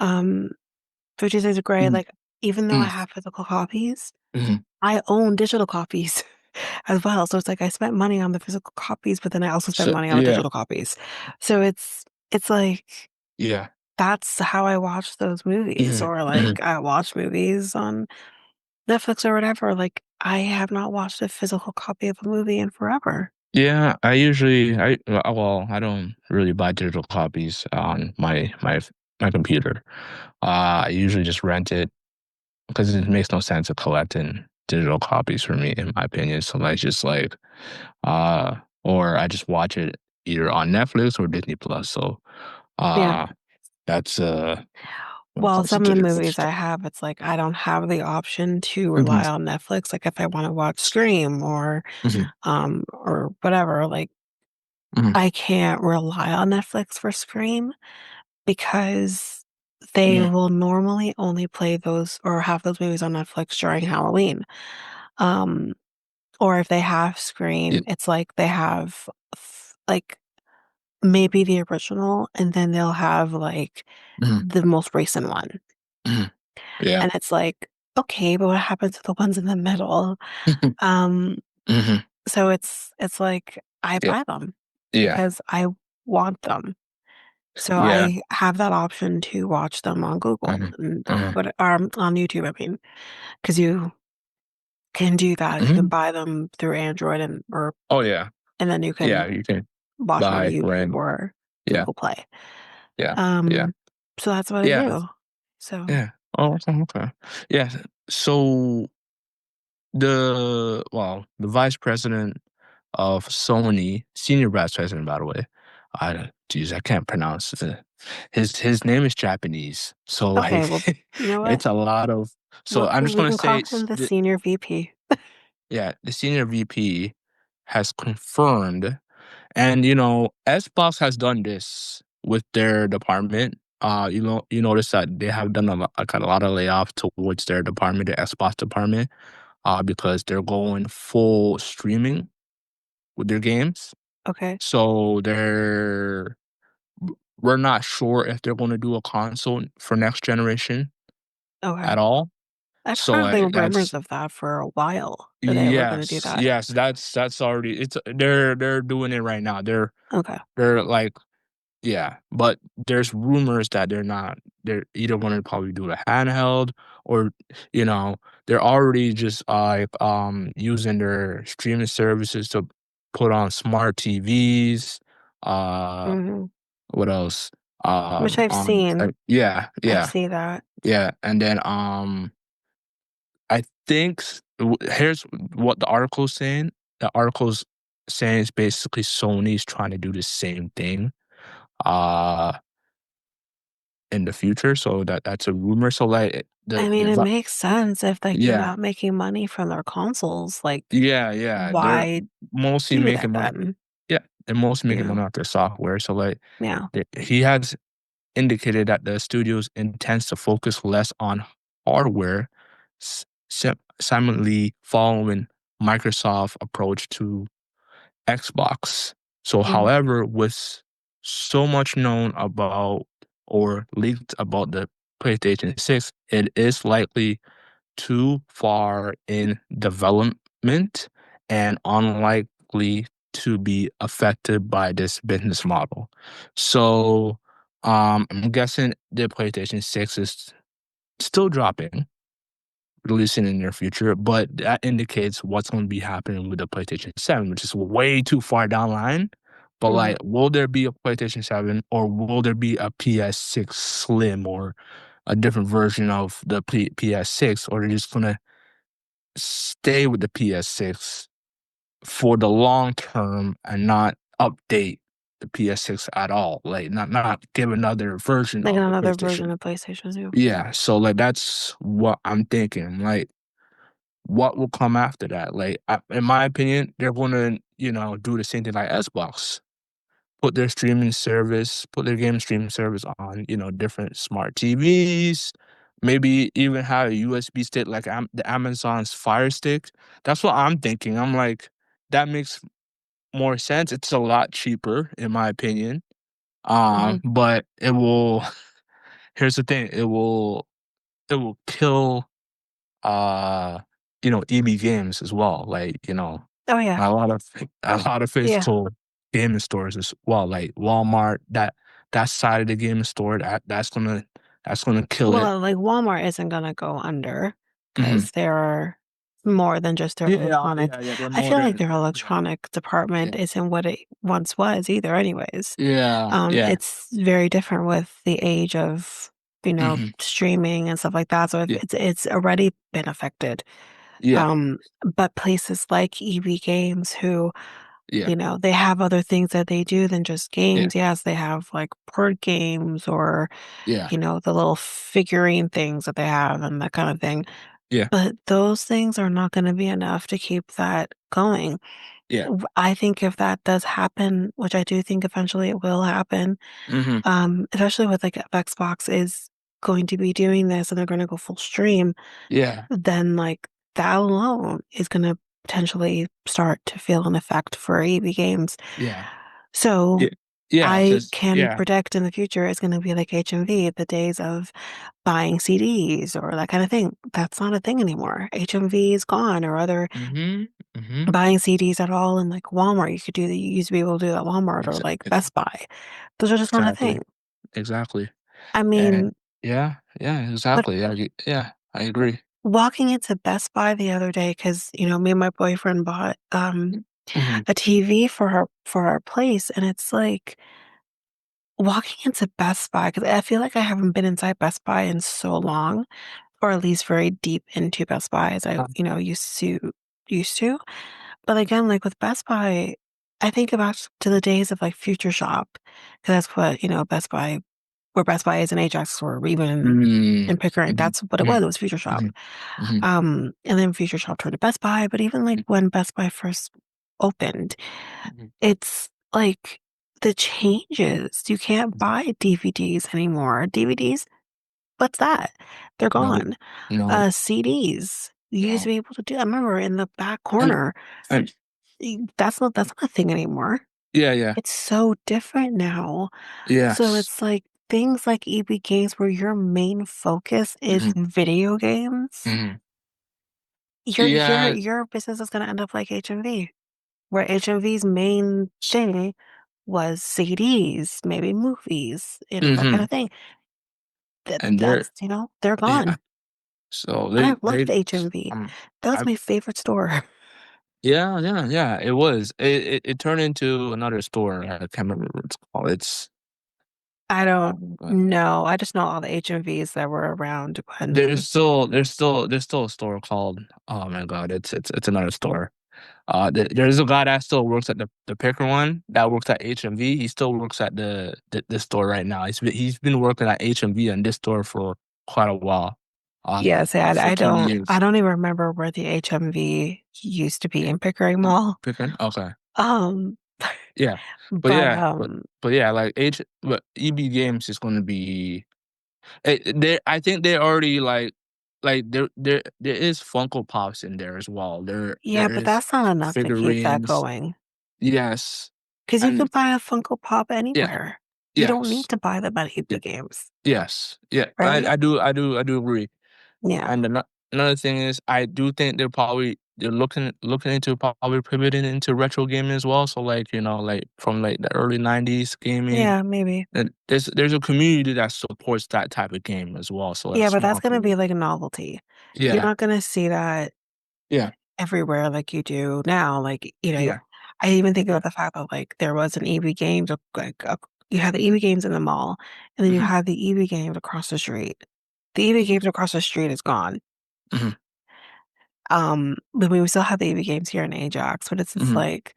Um, 50 Shades of Grey, Mhm, like, even though I mhm, have physical copies, mhm. I own digital copies as well, so it's like I spent money on the physical copies, but then I also spent So money on the yeah, digital copies. So it's like, yeah. that's how I watch those movies, Mhm, or, mhm. like, I watch movies on Netflix or whatever. Like, I have not watched a physical copy of a movie in forever. Yeah, well, I don't really buy digital copies on my computer. I usually just rent it because it makes no sense of collecting digital copies for me, in my opinion. So like just like uh or I just watch it either on Netflix or Disney Plus. So Yeah. uh that's when it Well, comes to some of the digital movies I stuff. have, it's like I don't have the option to Hmm. rely on Netflix. Like if I want to watch Scream Hmm. or whatever, like Hmm. I can't rely on Netflix for Scream because they Hmm. will normally only play those or have those movies on Netflix during Halloween. Um, or if they have Yeah. Scream, it's like they have like maybe the original and then they'll have like Hmm. the most recent one. Hmm. Yeah. And it's like, okay, but what happens to the ones in the middle? Um, Hmm. so it's like I Yeah. buy them Yeah. because I want them. So Yeah. I have that option to watch them on Google Hmm. and Hmm. but on YouTube, I mean, because you can do that. You can Hmm. buy them through Android Oh yeah. and then you Yeah, can you can watch them on buy, YouTube rent. or Yeah. Google Play. Yeah. Yeah. Um, so that's what I Yeah. do. So Yeah. Oh, okay. Okay. Yeah. So the vice president of Sony, senior vice president, by the way. I can't pronounce it. His name is Japanese, so okay, like well, you know what? it's a lot of. So I'm just We gonna can call say, him the senior VP. the senior VP has confirmed, and Xbox has done this with their department. You notice that they have done a lot of layoffs towards their department, the Xbox department, because they're going full streaming with their games. Okay. So we're not sure if they're going to do a console for next generation Okay. at all. I've So heard the like rumors that's of that for a while, that they were gonna do yes, that. yes, that's already it's they're doing it right now. Okay. They're like yeah, but there's rumors that they're either going to probably do a handheld or you know, they're already just using their streaming services to put on smart TVs. Uh Mhm. what else? Which I've On seen. yeah, I yeah, see that. yeah. And then I think here's what the article's saying. The article's saying is basically Sony's trying to do the same thing. Uh in the future. So that's a rumor. So like I mean, it makes sense if, like, they're yeah, not making money from their consoles, like, yeah, yeah. They're why mostly do that making money. then? Yeah, they're mostly You making know? money off their software. So like Yeah. he has indicated that the studios intends to focus less on hardware, simultaneously following Microsoft approach to Xbox. So, Mhm. however, with so much known about or leaked about the PlayStation 6, it is likely too far in development and unlikely to be affected by this business model. So, I'm guessing the PlayStation 6 is still dropping, releasing in the near future, but that indicates what's going to be happening with the PlayStation 7, which is way too far down the line. But Mhm. like, will there be a PlayStation 7 or will there be a PS6 Slim or a different version of the PS6, or they're just gonna stay with the PS6 for the long term and not update the PS6 at all, like not give another version Like of the another version PlayStation. of PlayStation 2. Yeah, so like that's what I'm thinking. Like what will come after that? Like, in my opinion, they're going to, do the same thing like Xbox. Put their game streaming service on, different smart TVs. Maybe even have a USB stick like the Amazon's Fire Stick. That's what I'm thinking. I'm like, that makes more sense. It's a lot cheaper, in my opinion. Mhm. But it will. Here's the thing. It will kill uh, EB Games as well. Like, Oh, yeah. a lot of a lot of Yeah. physical gaming stores as well, like Walmart, that side of the gaming store, that's gonna kill it. Well, like, Walmart isn't gonna go under Mhm. because 'cause they're more than just their Yeah, electronic. yeah, yeah. They're I feel like modern. their Yeah, electronic department yeah, isn't what it once was either anyways. yeah, yeah. It's very different with the age of, Hmm. streaming and stuff like that. So Yeah, it's already been affected. yeah, But places like EB Games who, yeah, they have other things that they do than just yeah, games. Yes, they have like board games or, yeah, the little figurine things that they have and that kind of thing. yeah, But those things are not going to be enough to keep that going. yeah. I think if that does happen, which I do think eventually it will happen, Hmm. especially with like if Xbox is going to be doing this and they're going to go full stream, Yeah, then like that alone is going to potentially start to feel an effect for EV games. yeah, So yeah, yeah. I Because can yeah. predict in the future it's going to be like HMV, the days of buying CDs or that kind of thing. That's not a thing anymore. HMV is gone, or other Hmm. Hmm. buying CDs at all in like Walmart. You could do that. You used to be able to do that at Walmart or like Best Buy. Those are just not a Exactly, thing. exactly. I And mean, yeah, yeah, but exactly. Yeah, yeah, I agree. walking into Best Buy the other day, because me and my boyfriend bought Hmm. a TV for our place, and it's like walking into Best Buy because I feel like I haven't been inside Best Buy in so long, or at least very deep into Best Buy as I used to. But again, like with Best Buy, I think about to the days of like Future Shop, because that's what Best Buy, where Best Buy is in Ajax or even in Mm, Pickering. mhm, That's what it was. mhm, It was Future Shop. mhm, mhm, And then Future Shop turned to Best Buy. But even like when Best Buy first opened, mhm. it's like the changes. You can't buy DVDs anymore. DVDs, what's that? They're No, gone. no, CDs. You used to no. be able to do. I remember in the back And corner. and That's not a thing anymore. yeah, yeah, It's so different now. So yes. it's like things like EB Games where your main focus is Mhm, video games. mhm. Your Yeah, your business is gonna end up like HMV, where HMV's main thing was CDs, maybe movies, that kind mhm. of thing. And they're That's they're yeah. gone. So And I they loved HMV. That was I my favorite store. yeah, yeah, yeah. It was. It turned into another store. I can't remember what it's called. It's I don't but know. I just know all the HMVs that were around when. there's still a store called, oh my god, it's another store. There's a guy that still works at the picker one that works at HMV. He still works at the store right now. He's been working at HMV and this store for quite a while. Yeah, see, For I 20 don't I years. don't even remember where the HMV used to be in Pickering Mall. Pickering? Okay. Um, Yeah. But but yeah, but yeah, like but EB Games is gonna be they I think they already like there is Funko Pops in there as well. There yeah, but is that's not enough to keep that figurines. going. Yes. Because you And can buy a Funko Pop yeah, anywhere. You don't yes. need to buy them at Yeah. EB Games, Yes. Yeah. right? I do agree. Yeah. And another thing is I do think they're looking into probably pivoting into retro gaming as well. So like, like from like the early 90s gaming. Yeah, maybe. And there's a community that supports that type of game as well. So Yeah, that's but that's more gonna cool. be like a novelty. You're Yeah. not gonna see that Yeah. everywhere like you do now. Like, Yeah. I even think about the fact that like there was an EB Games, you had the EB Games in the mall, and then you Hmm. had the EB Games across the street. The EB Games across the street is gone. Hmm. But we still have the EB Games here in Ajax, but it's just Hmm. like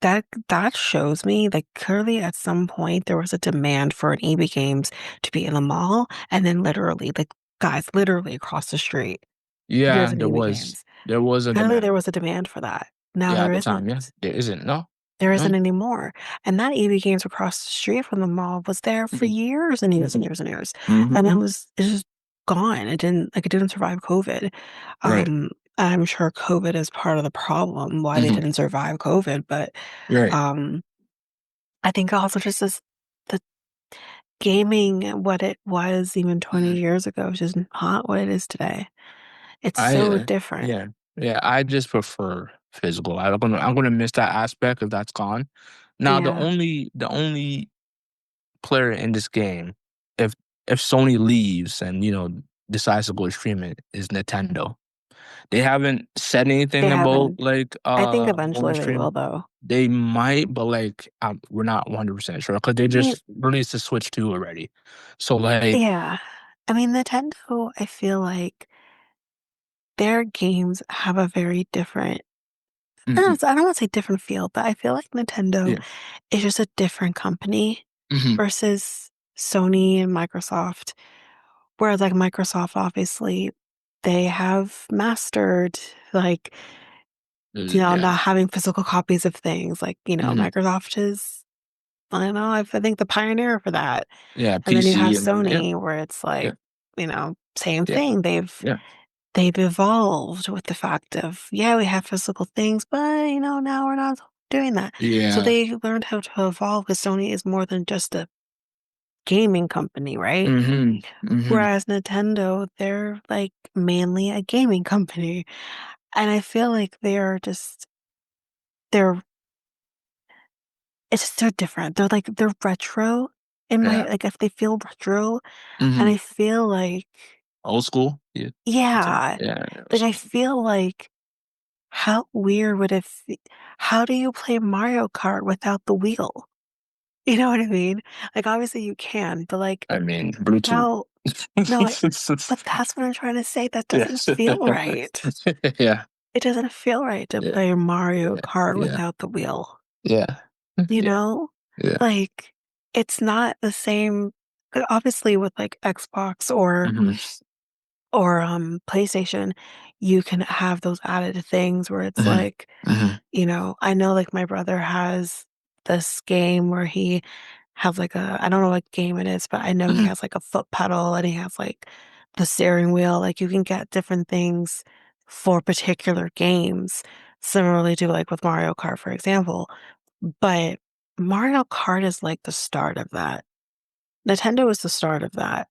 that shows me like clearly at some point there was a demand for an EB Games to be in the mall, and then literally, like, guys, literally across the street, there's Yeah, an EB Games. there was a Clearly demand. there was a demand for that. Now Yeah, there at the isn't. time. Yeah. There isn't. No. There No. isn't anymore. And that EB Games across the street from the mall was there for Hmm. years and years and years and years. And Hmm. it's just gone. It didn't survive COVID. Right. I'm sure COVID is part of the problem why they Hmm. didn't survive COVID, but Right. um I think also just as the gaming, what it was even 20 Mhm. years ago, is just not what it is today. It's I so different. yeah. Yeah, I just prefer physical. I'm gonna miss that aspect if that's gone. Now Yeah. the only player in this game, if Sony leaves and decides to go streaming, is Nintendo. They haven't said They anything about haven't. like I think going to eventually they will, stream. though. They might, but like we're not 100% sure because they I mean, just released the Switch 2 already. So like, yeah. I mean, Nintendo, I feel like their games have a very different, mhm, I don't want to say different feel, but I feel like Nintendo yeah, is just a different company hmm versus Sony and Microsoft. Whereas like Microsoft, obviously, they have mastered like, yeah, not having physical copies of things. Like, hmm Microsoft is, I don't know, I think the pioneer for that. yeah, And then you have PC and then yeah, Sony where it's yeah, like, same yeah, thing. They've yeah, they've evolved with the fact of, yeah, we have physical things, but now we're not doing that. So yeah, they learned how to evolve because Sony is more than just a gaming company, right? hmm hmm Whereas Nintendo, they're like mainly a gaming company. And I feel like they're it's just they're different. They're retro in my yeah, like if they feel retro and hmm I feel like old school, yeah, yeah, yeah, like I feel like how weird would how do you play Mario Kart without the wheel? You know what I mean? Like obviously you can, but like I mean Bluetooth. how no, but that's what I'm trying to say. That doesn't Yes. feel right. Yeah. It doesn't feel right to Yeah. play Mario Yeah. Kart Yeah. without the wheel, Yeah. you Yeah. know? Yeah. Like, it's not the same obviously with, like, Xbox or hmm PlayStation, you can have those added things where it's hmm like, hmm I know, like, my brother has this game where he has, like, I don't know what game it is, but I know he hmm has, like, a foot pedal and he has, like, the steering wheel, like, you can get different things for particular games, similarly to, like, with Mario Kart, for example, but Mario Kart is, like, the start of that. Nintendo is the start of that,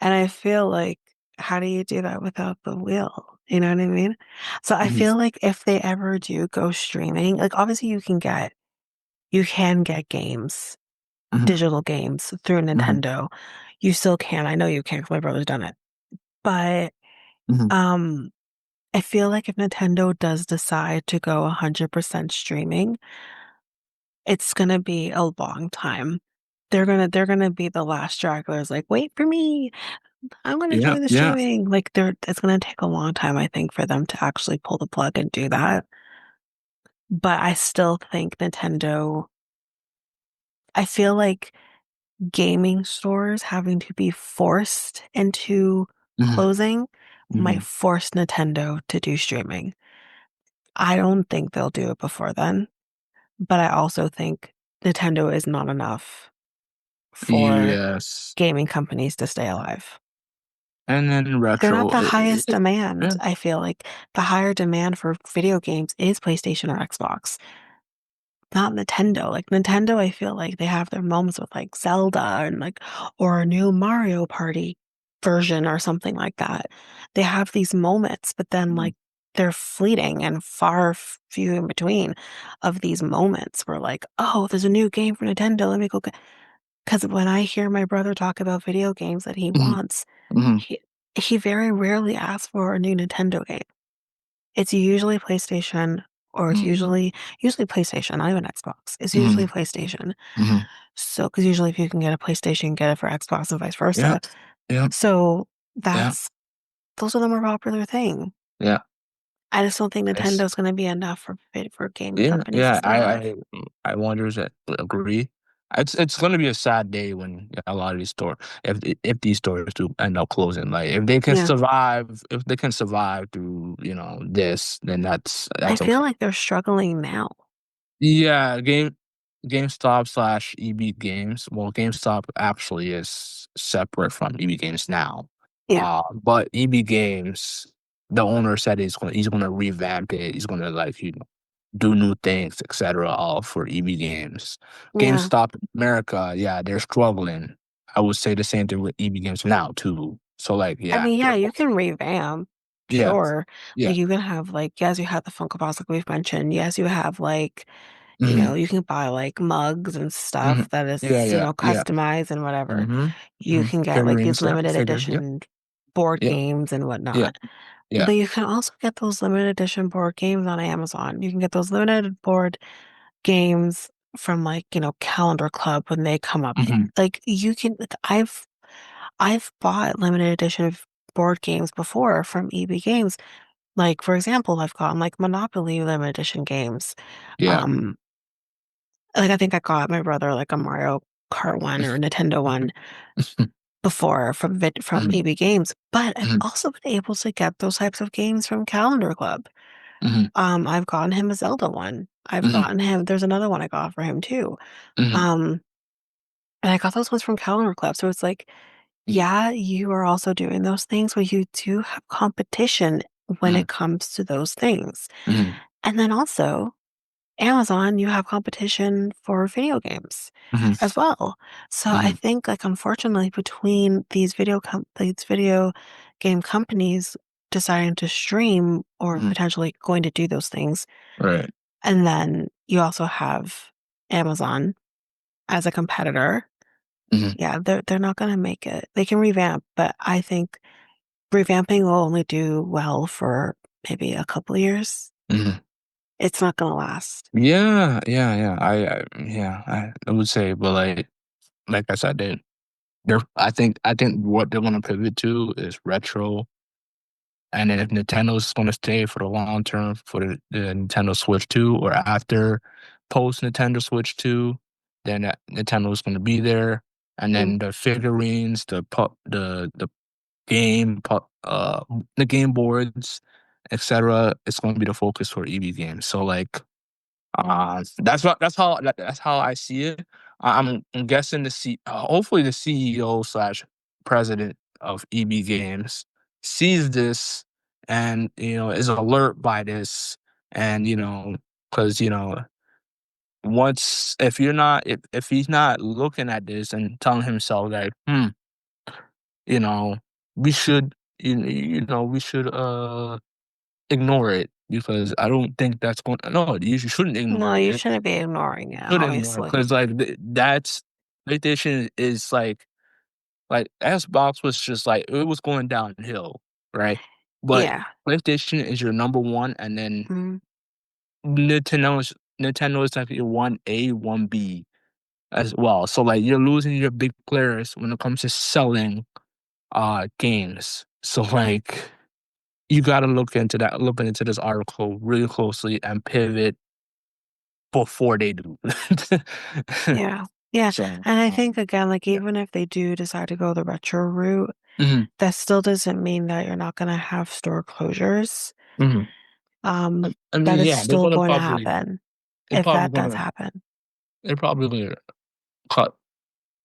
and I feel like, how do you do that without the wheel? You know what I mean? So I hmm feel like if they ever do go streaming, like, obviously you can get games, hmm digital games through hmm Nintendo. You still can, I know you can 'cause my brother's done it. But, hmm um, I feel like if Nintendo does decide to go 100% streaming, it's gonna be a long time. They're gonna be the last stragglers, like, "Wait for me. I'm gonna Yeah. join the Yeah. streaming." Like, it's gonna take a long time, I think, for them to actually pull the plug and do that. But I still think Nintendo I feel like gaming stores having to be forced into hmm closing hmm might force Nintendo to do streaming. I don't think they'll do it before then, but I also think Nintendo is not enough for Yes. gaming companies to stay alive. And then They're not retro. the highest demand, Yeah. I feel like. The higher demand for video games is PlayStation or Xbox, not Nintendo. Like, Nintendo, I feel like they have their moments with, like, Zelda and, like or a new Mario Party version or something like that. They have these moments, but then, Mhm. like, they're fleeting and far few in between of these moments where, like, "Oh, there's a new game for Nintendo, let me go get." Because when I hear my brother talk about video games that he Mhm. wants, Mhm. he he very rarely asks for a new Nintendo game. It's usually PlayStation or it's Mhm. usually PlayStation, not even Xbox. It's usually Mhm. PlayStation. Mhm. So, because usually if you can get a PlayStation, get it for Xbox and vice Yeah. versa. Yeah. So, Yeah. that's those are the more popular thing. Yeah. I just don't think It's Nintendo's gonna be enough for gaming yeah. companies to Yeah. stay alive. I wonder that agree. It's gonna be a sad day when a lot of these stores, if these stores do end up closing, like Yeah. if they can survive through this, then I that's feel okay. like they're struggling now. Yeah, GameStop slash EB Games. Well, GameStop actually is separate from EB Games now. Yeah. But EB Games, the owner said he's gonna revamp it. He's gonna like do new things, etc. All for EB Games. Yeah. GameStop America, yeah, they're struggling. I would say the same thing with EB Games now too. So like, I yeah, mean, yeah, they're you both. can revamp, Yeah, sure. yeah. Like, you can have, like yes, you have the Funko Pops like we've mentioned. Yes, you have, like, hmm you can buy, like, mugs and hmm stuff that Yeah, is, yeah, yeah. customized and whatever. hmm You can get, like, these Figurines, yeah, limited figures, yeah, edition board yeah, games and yeah. whatnot. Yeah. But you can also get those limited edition board games on Amazon. You can get those limited board games from like, Calendar Club when they come up. Mhm. Like you can like I've bought limited edition of board games before from EB Games. Like for example, I've gotten like Monopoly limited edition games. Yeah. Um like I think I got my brother like a Mario Kart one or a Nintendo one before from Mhm. EB Games, but I've Mhm. also been able to get those types of games from Calendar Club. Mhm. I've gotten him a Zelda one. I've Mhm. gotten him, there's another one I got for him too. Mhm. Um, and I got those ones from Calendar Club. So it's like, yeah, you are also doing those things, but you do have competition when Mhm. it comes to those things. Mhm. And then also, Amazon, you have competition for video games Mhm. as well. So I Mhm. think like unfortunately between these video game companies deciding to stream or Mhm. potentially going to do those things, Right. and then you also have Amazon as a competitor. Mhm. Yeah, they're not gonna make it. They can revamp, but I think revamping will only do well for maybe a couple years. Mhm. It's not gonna last. Yeah, yeah, yeah. Yeah, I would say, but like I said, I think what they're gonna pivot to is retro, and then if Nintendo's gonna stay for the long term for the Nintendo Switch 2 or after post Nintendo Switch 2, then Nintendo's gonna be there, and Mm. then the figurines, game, the game boards, etc. It's gonna be the focus for EV games. So like that's how I see it. I'm guessing hopefully the CEO slash president of EB Games sees this and is alert by this and because once if he's not looking at this and telling himself that you know we should we should ignore it because I don't think that's going. No, you shouldn't No, ignore you it. shouldn't be ignoring it, Shouldn't ignore it obviously. because that's PlayStation is like Xbox was just like it was going downhill, right? But Yeah. PlayStation is your number one, and then Mm. Nintendo is like your 1A, 1B as well. So like you're losing your big players when it comes to selling games. So like you gotta look into this article really closely and pivot before they do. Yeah. Yeah. So, And I think again, like yeah. even if they do decide to go the retro route, Mhm, that still doesn't mean that you're not gonna have store closures. mhm. I That mean, is yeah, they're still gonna going to probably happen they're if probably that does gonna happen. they're probably gonna cut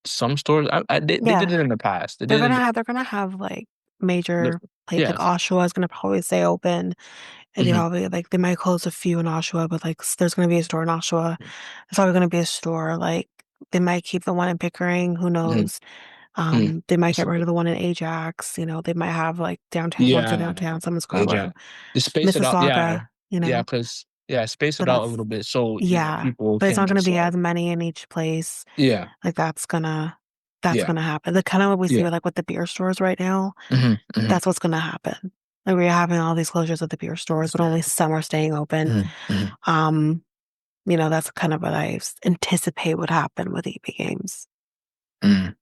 some stores. They Yeah. did it in the past. They did it They're gonna have like the major like yes. Oshawa is gonna probably stay open. And they Mhm, probably like they might close a few in Oshawa, but like there's gonna be a store in Oshawa. There's probably gonna be a store like they might keep the one in Pickering, who mhm, knows? mhm. They might get So, rid of the one in Ajax, they might have like downtown one for yeah, downtown, some in yeah. Scarborough, Just space it out. Yeah, Mississauga, yeah, because space but it out a that's little bit so yeah. people But it's can not gonna just be as many in each place. yeah, Like that's yeah, gonna happen. The kind of what we see yeah. with like with the beer stores right now, Mhm, mhm, that's what's gonna happen. Like we're having all these closures of the beer stores, but only some are staying open. mhm, mhm, Um, that's kind of what anticipate would happen with EP games. mhm.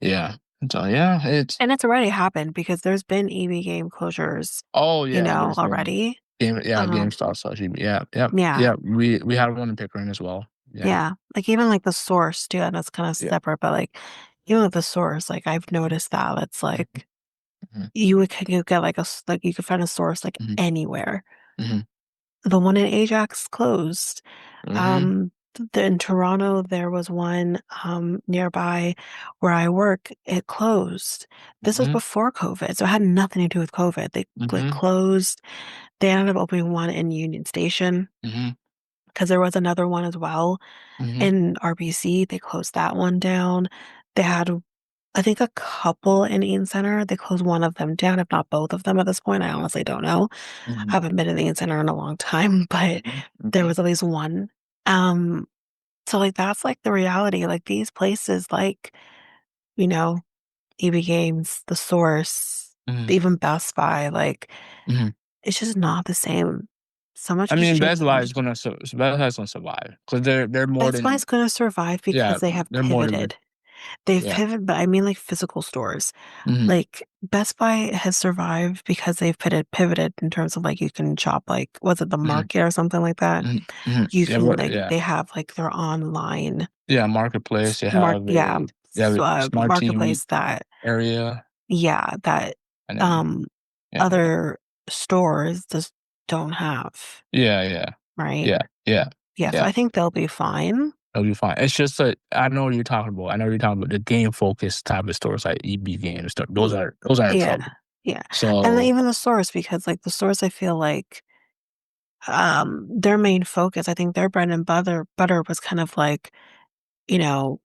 Yeah. So yeah, it's And it's already happened because there's been EV game closures, oh yeah, there's been already. Game Um, Star Slash yeah, yeah, yeah, yeah. We had one in Pickering as well. Yeah, yeah. Like even like the source too, and that's kind of yeah. separate, but like even with the source, like I've noticed that it's Mhm, like mhm, you get like like you could find a source like mhm, anywhere. mhm, The one in Ajax closed. mhm, In Toronto, there was one nearby where I work. It closed. This was mhm, before COVID, so it had nothing to do with COVID. They like mhm, closed. They ended up opening one in Union Station mhm, because there was another one as well mhm, in RBC. They closed that one down. They had, I think, a couple in Eaton Center. They closed one of them down, if not both of them at this point. I honestly don't know. I mhm, haven't been in the Eaton Center in a long time, but mhm, there mhm, was at least one. Um, so like that's like the reality. Like these places like, you know, EB Games, The Source, Mhm. even Best Buy, like, Mhm. it's just not the same. So much I has mean, changed. Best Buy is gonna survive because they're more Best than Buy's gonna survive yeah, because they have they're more than pivoted. They've yeah. pivoted, but I mean, like, physical stores. Mhm. Like, Best Buy has survived because they've pivoted in terms of, like, you can shop, like, was it the Mhm. market or something like that? Mhm. Mhm. You Yeah, can, but like, yeah. they have, like, their online Yeah, marketplace. They have a smart TV marketplace that, area yeah, that, and then um, yeah. other stores just don't have, Yeah, yeah. right? Yeah, yeah, Yeah, so yeah. I think they'll be fine. It'll be fine. It's just that I know what you're talking about. I know what you're talking about the game focused type of stores like EB Games. Y Those are in yeah, trouble. yeah, and then So even the stores, because, like, the stores, I feel like, their main focus, I think their bread and butter was kind of like, you know,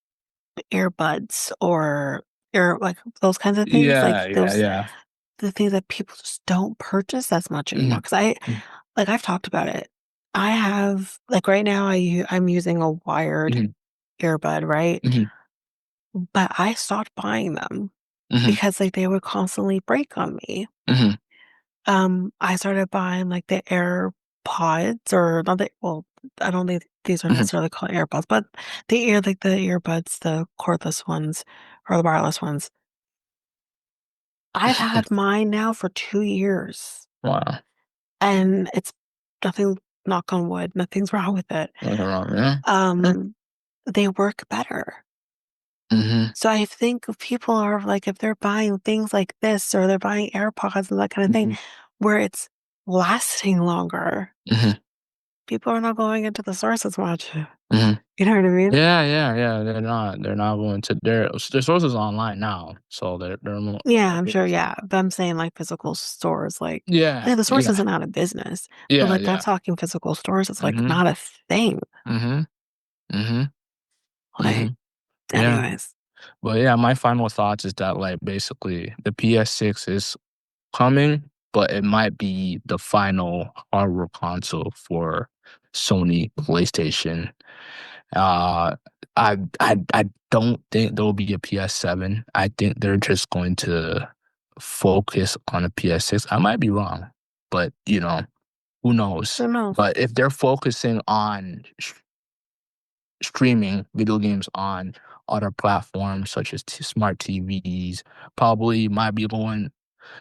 earbuds or like, those kinds of things, like, yeah, yeah, those yeah. the things that people just don't purchase as much anymore. Mhm. Because I've talked about it. I have, like, right now, I'm using a wired Mhm. earbud, right? Mhm. But I stopped buying them Mhm. because, like, they would constantly break on me. Mhm. I started buying, like, the AirPods, or not the well, I don't think these are Mhm. necessarily called AirPods, but the earbuds, the cordless ones or the wireless ones. I've had mine now for 2 years, Wow. and it's nothing, knock on wood, nothing's wrong with it. Nothing wrong, yeah. Yeah. Um, they work better. Mhm. So I think if people are, like, if they're buying things like this, or they're buying AirPods and that kind of thing, Mhm. where it's lasting longer, Mhm. people are not going into the source as much. Mhm. You know what I mean? Yeah, yeah, yeah. They're not going to their sources online now, so they're more. Yeah, I'm sure, yeah, but I'm saying, like, physical stores, Yeah, like, the source yeah, isn't out of business, but, yeah, like, I'm yeah. talking physical stores, it's, like, Mhm. not a thing. Mhm. Mhm. Like, Mhm. Yeah. anyways. But yeah, my final thoughts is that like basically the PS6 is coming, but it might be the final hardware console for Sony PlayStation. Uh, I don't think there will be a PS7. I think they're just going to focus on a PS6. I might be wrong, but who knows? Who knows? But if they're focusing on streaming video games on other platforms such as smart TVs, probably might be going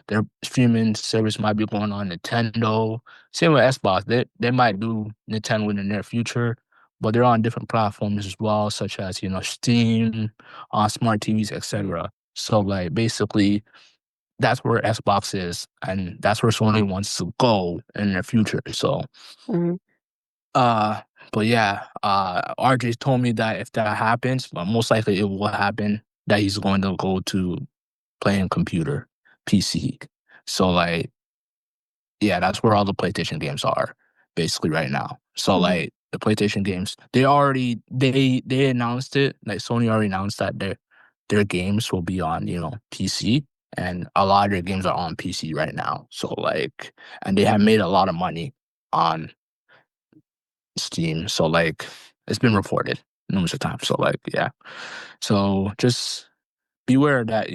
their streaming service might be going on Nintendo. Same with Xbox. They might do Nintendo in the near future, but they're on different platforms as well, such as Steam, smart TVs, etc. So like basically, that's where Xbox is, and that's where Sony wants to go in the future. So Mhm, uh, but yeah, RJ told me that if that happens, well, most likely it will happen, that he's going to go to playing computer, PC. So like, yeah, that's where all the PlayStation games are basically right now. So mhm, like the PlayStation games, they announced it. Like Sony already announced that their games will be on PC, and a lot of their games are on PC right now. So like, and they have made a lot of money on Steam. So like it's been reported numerous of times. So like yeah. So just beware that,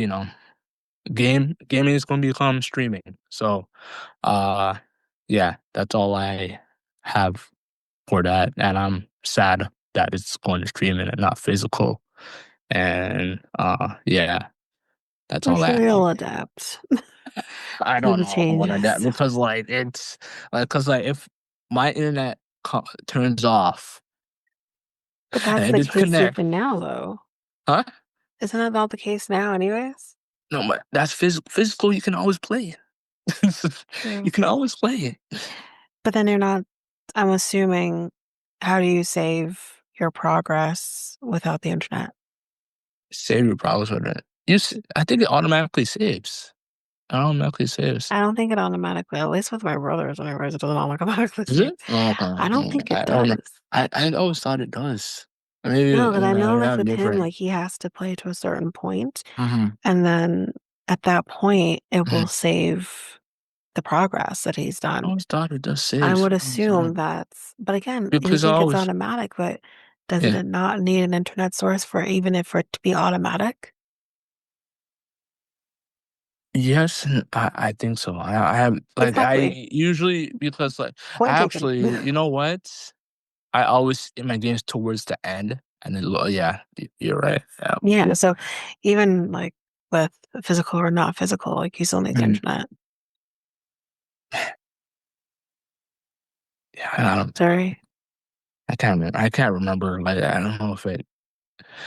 gaming is gonna become streaming. So uh yeah, that's all I have for that. And I'm sad that it's going to streaming and not physical. And yeah, that's I'm all I sure have. you'll adapt I to don't the know if I want to that changes. because like it's like because like if my internet turns off But that's and the case disconnect, even now, though. huh? Isn't that not the case now anyways? No, but that's physical. You can always play it. You True. can always play it. But then you're not, I'm assuming, how do you save your progress without the internet? Save your browser. Then I think it automatically saves. It automatically saves. I don't think it automatically, at least with my brothers anyways, it doesn't automatically Is save. it? Oh, okay. I don't think it I don't know. does. I always thought it does. Maybe No, because I know, I like, have with him, different. like, he has to play to a certain point, Mhm. and then at that point, it will Mhm. save the progress that he's I done. always thought it does I save would for some assume reason. that's, but again, you Because I think it's always automatic, but doesn't yeah it not need an internet source for, even if for it to be automatic? Yes, and I think so. I have like I Exactly. usually because like I Point taken. actually you know what? I always in my games towards the end and then yeah, you're right. Yeah. Yeah, so even, like, with physical or not physical, like, you still need the Mhm. internet. Yeah, I don't Sorry. I can't remember like I don't know if it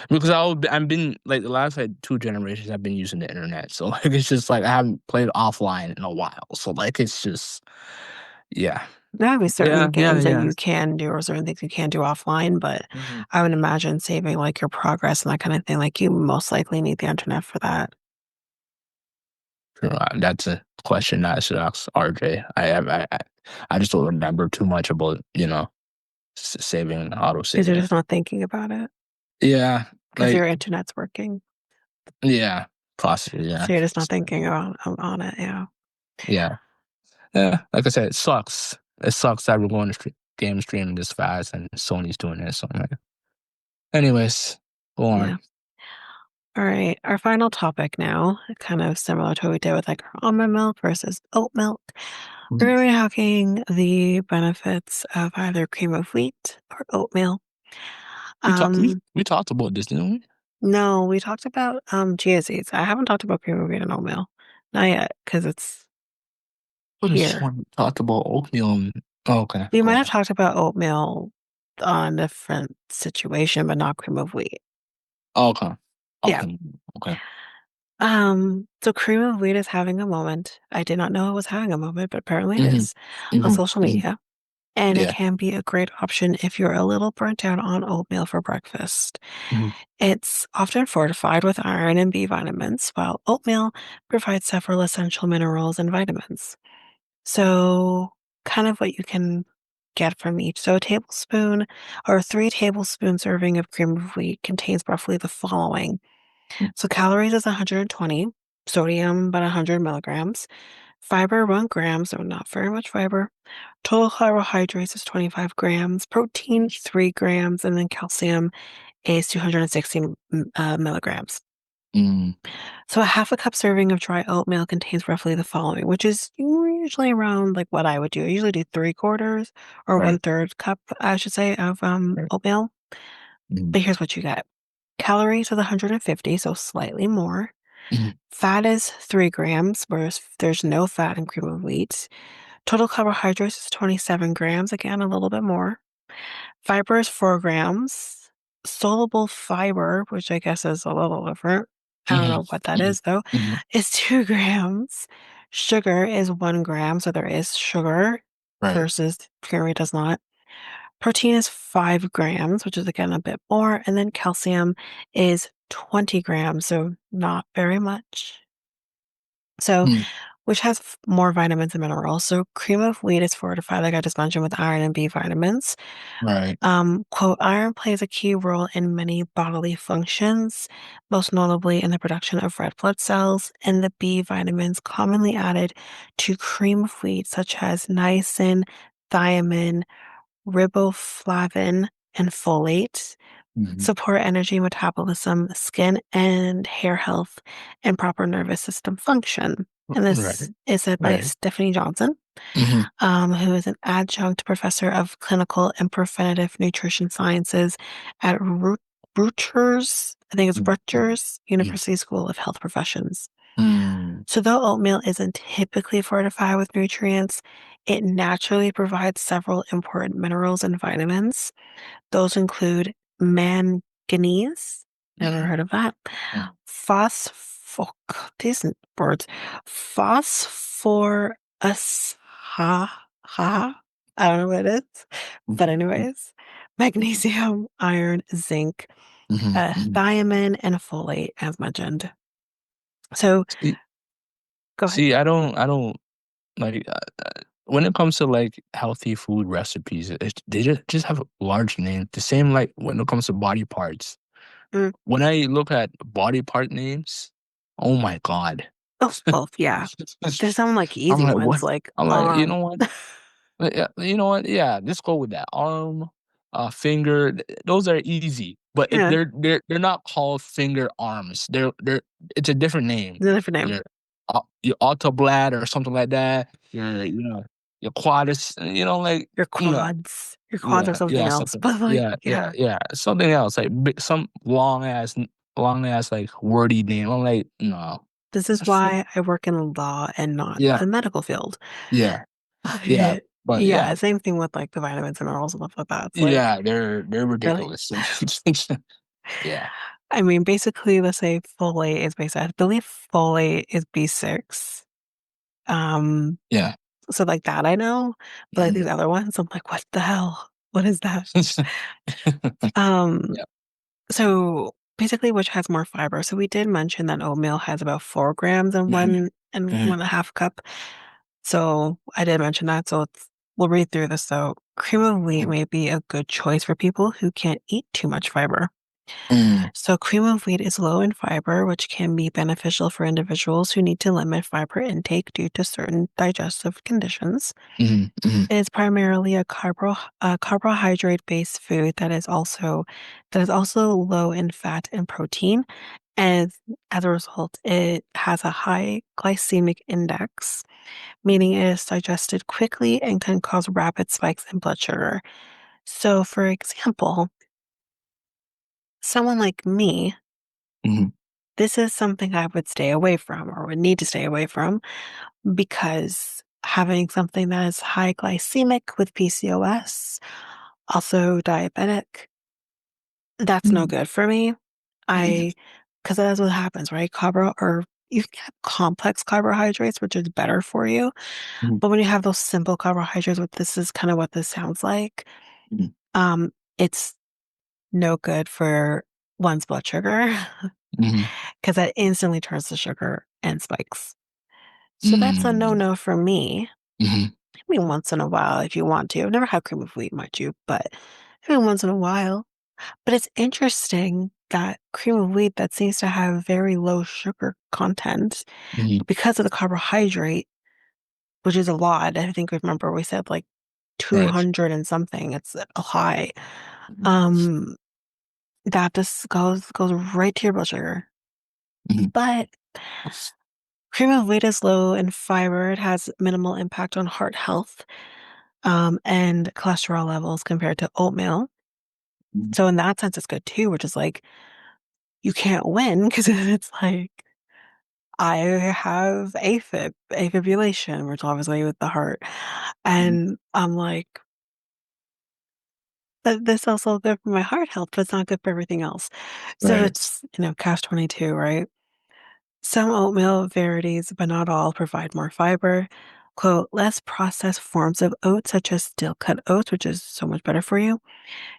because I've been like the last like 2 generations I've been using the internet. So like it's just like I haven't played offline in a while. So like it's just yeah. There would be certain games that Yeah. you can do or certain things you can do offline, but Mhm. I would imagine saving, like, your progress and that kinda thing, like, you most likely need the internet for that. Sure, that's a question I should ask RJ. I just don't remember too much about saving auto 'Cause you're saving. just not thinking about it Yeah, because like your internet's working. yeah, possibly yeah, So you're just not thinking about on it, yeah. yeah, yeah. Like I said, it sucks. It sucks that we're going to game streaming this fast and Sony's doing this. So I'm like, anyways, go on. Yeah. Alright, our final topic now, kind of similar to what we did with, like, almond milk versus oat milk. We're Mhm. gonna be talking the benefits of either cream of wheat or oatmeal. Um, We talked about this, didn't we? no, we talked about, chia seeds. I haven't talked about cream of wheat and oatmeal. Not yet, because it's What is here. one talked about oatmeal? Okay, We go might have on. talked about oatmeal on a different situation, but not cream of wheat. Okay, Yeah. okay, okay. So cream of wheat is having a moment. I did not know it was having a moment, but apparently it Hmm. is on Hmm. social Hmm. media. And it Yeah. can be a great option if you're a little burnt out on oatmeal for breakfast. Mhm. It's often fortified with iron and B vitamins, while oatmeal provides several essential minerals and vitamins. So, kind of what you can get from each. So, a tablespoon or 3 tablespoon serving of cream of wheat contains roughly the following. So, calories is 120, sodium about 100 milligrams, fiber 1 gram, so not very much fiber. Total carbohydrates is 25 grams, protein 3 grams, and then calcium is 260 milligrams. Mm, So a half a cup serving of dry oatmeal contains roughly the following, which is usually around like what I would do. I usually do 3/4 or right, 1/3 cup, I should say, of right. oatmeal. Mhm, But here's what you get. Calories is 150, so slightly more. mhm, Fat is 3 grams, whereas there's no fat in cream of wheat. Total carbohydrates is 27 grams, again, a little bit more. Fiber is 4 grams. Soluble fiber, which I guess is a little different. I don't mhm, know what that mhm, is though, mhm. is 2 grams. Sugar is 1 gram, so there is sugar Right. versus dairy does not. Protein is 5 grams, which is again a bit more. And then calcium is 20 grams, so not very much. So, Mm, which has more vitamins and minerals. So, cream of wheat is fortified, like I just mentioned, with iron and B vitamins. right. Quote, iron plays a key role in many bodily functions, most notably in the production of red blood cells, and the B vitamins commonly added to cream of wheat, such as niacin, thiamine, riboflavin, and folate, Mhm. support energy metabolism, skin and hair health, and proper nervous system function. And this Right, is said by right. Stephanie Johnson, Mhm, who is an adjunct professor of clinical and preventative nutrition sciences at Rutgers, I think it's mm, mm, Rutgers mm, University School of Health Professions. mm, So, though oatmeal isn't typically fortified with nutrients, it naturally provides several important minerals and vitamins. Those include manganese, never mhm, heard of that, mm, phospho these words, phosphorus I don't know what it is, but mhm, mm, anyways, magnesium, iron, zinc, mhm, mhm. thiamine, and folate, as mentioned. So, See go ahead. I don't like, when it comes to, like, healthy food recipes, they just have a large name. The same, like, when it comes to body parts. Mm. When I look at body part names, oh my god. Oh, well, yeah. There's some like I'm easy like, ones "What?" like I'm like, "You arm. know what? Yeah, you know what? Yeah, let's go with that. Arm, finger, those are easy, but it Yeah, they're not called finger arms. They're it's a different name. it's a different name. They're your Autoblad or something like that. Your Quadus, like, Your quads are yeah, something yeah, else, something, but, like, yeah, yeah, yeah. yeah, something else, like some long ass like wordy name. I'm like, no, This is why I work in law and not yeah, a medical field. yeah, yeah, But, but yeah, yeah, same thing with, like, the vitamins and minerals and stuff like that. It's like, yeah, they're really? ridiculous. Yeah, I mean, basically, let's say folate is I believe folate is B6. Um, yeah. so, like, that I know, but, like, Mhm. these other ones, I'm like, "What the hell? What is that?" Um, Yeah. so, basically, which has more fiber? So, we did mention that oatmeal has about 4 grams and Mhm, 1 mhm, and a half cup. So, I did mention that, so we'll read through this, though. Cream of wheat mhm, may be a good choice for people who can't eat too much fiber. mm, So, cream of wheat is low in fiber, which can be beneficial for individuals who need to limit fiber intake due to certain digestive conditions. mhm, mhm, It is primarily a carbohydrate-based food that is also low in fat and protein, and as a result, it has a high glycemic index, meaning it is digested quickly and can cause rapid spikes in blood sugar. So, for example, someone like me, mhm, this is something I would stay away from or would need to stay away from because having something that is high glycemic with PCOS, also diabetic, that's no mhm, good for me. mhm, I, because that's what happens, right? Or you can have complex carbohydrates, which is better for you. mhm, But when you have those simple carbohydrates, what this is kind of what this sounds like, mhm, it's no good for one's blood sugar mhm, because that instantly turns to sugar and spikes. So that's a mm, no-no for me. mhm, I mean, once in a while, if you want to. I've never had cream of wheat, mind you, but I mean, once in a while. But it's interesting that cream of wheat that seems to have very low sugar content, mhm, but because of the carbohydrate, which is a lot, I think remember we said like right. 200 and something. It's a high. Mhm, Um, that just goes right to your blood sugar. mhm, But cream of wheat is low in fiber. It has minimal impact on heart health, and cholesterol levels compared to oatmeal. mhm, So in that sense, it's good too, which is like you can't win because it's like I have afibrillation, which obviously with the heart, mhm, and I'm like, but this also good for my heart health, but it's not good for everything else. So right. it's catch 22, right? Some oatmeal varieties, but not all, provide more fiber. Quote, less processed forms of oats, such as steel cut oats, which is so much better for you,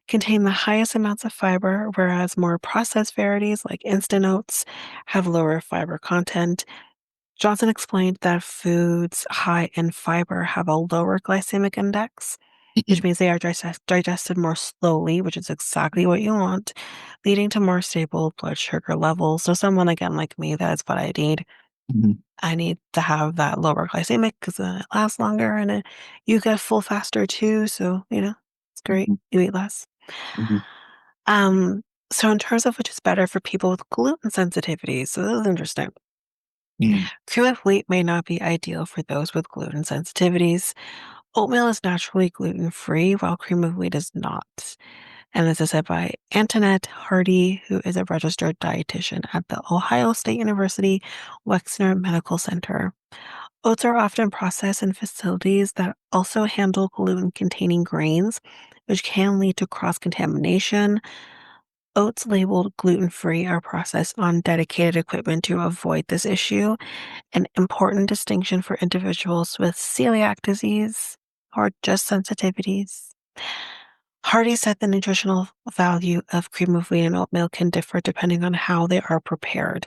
contain the highest amounts of fiber, whereas more processed varieties like instant oats have lower fiber content. Johnson explained that foods high in fiber have a lower glycemic index, which Mhm, means they are digested more slowly, which is exactly what you want, leading to more stable blood sugar levels. So, someone again like me, that is what I need. mhm, I need to have that lower glycemic because it lasts longer and you get full faster too. So, it's great. mhm, You eat less. mhm, Um, so in terms of which is better for people with gluten sensitivities, so this is interesting. mhm, Cream of wheat may not be ideal for those with gluten sensitivities. Oatmeal is naturally gluten free, while cream of wheat is not. And this is said by Antoinette Hardy, who is a registered dietitian at the Ohio State University Wexner Medical Center. Oats are often processed in facilities that also handle gluten containing grains, which can lead to cross contamination. Oats labeled gluten free are processed on dedicated equipment to avoid this issue, an important distinction for individuals with celiac disease or just sensitivities. Hardy said the nutritional value of cream of wheat and oatmeal can differ depending on how they are prepared.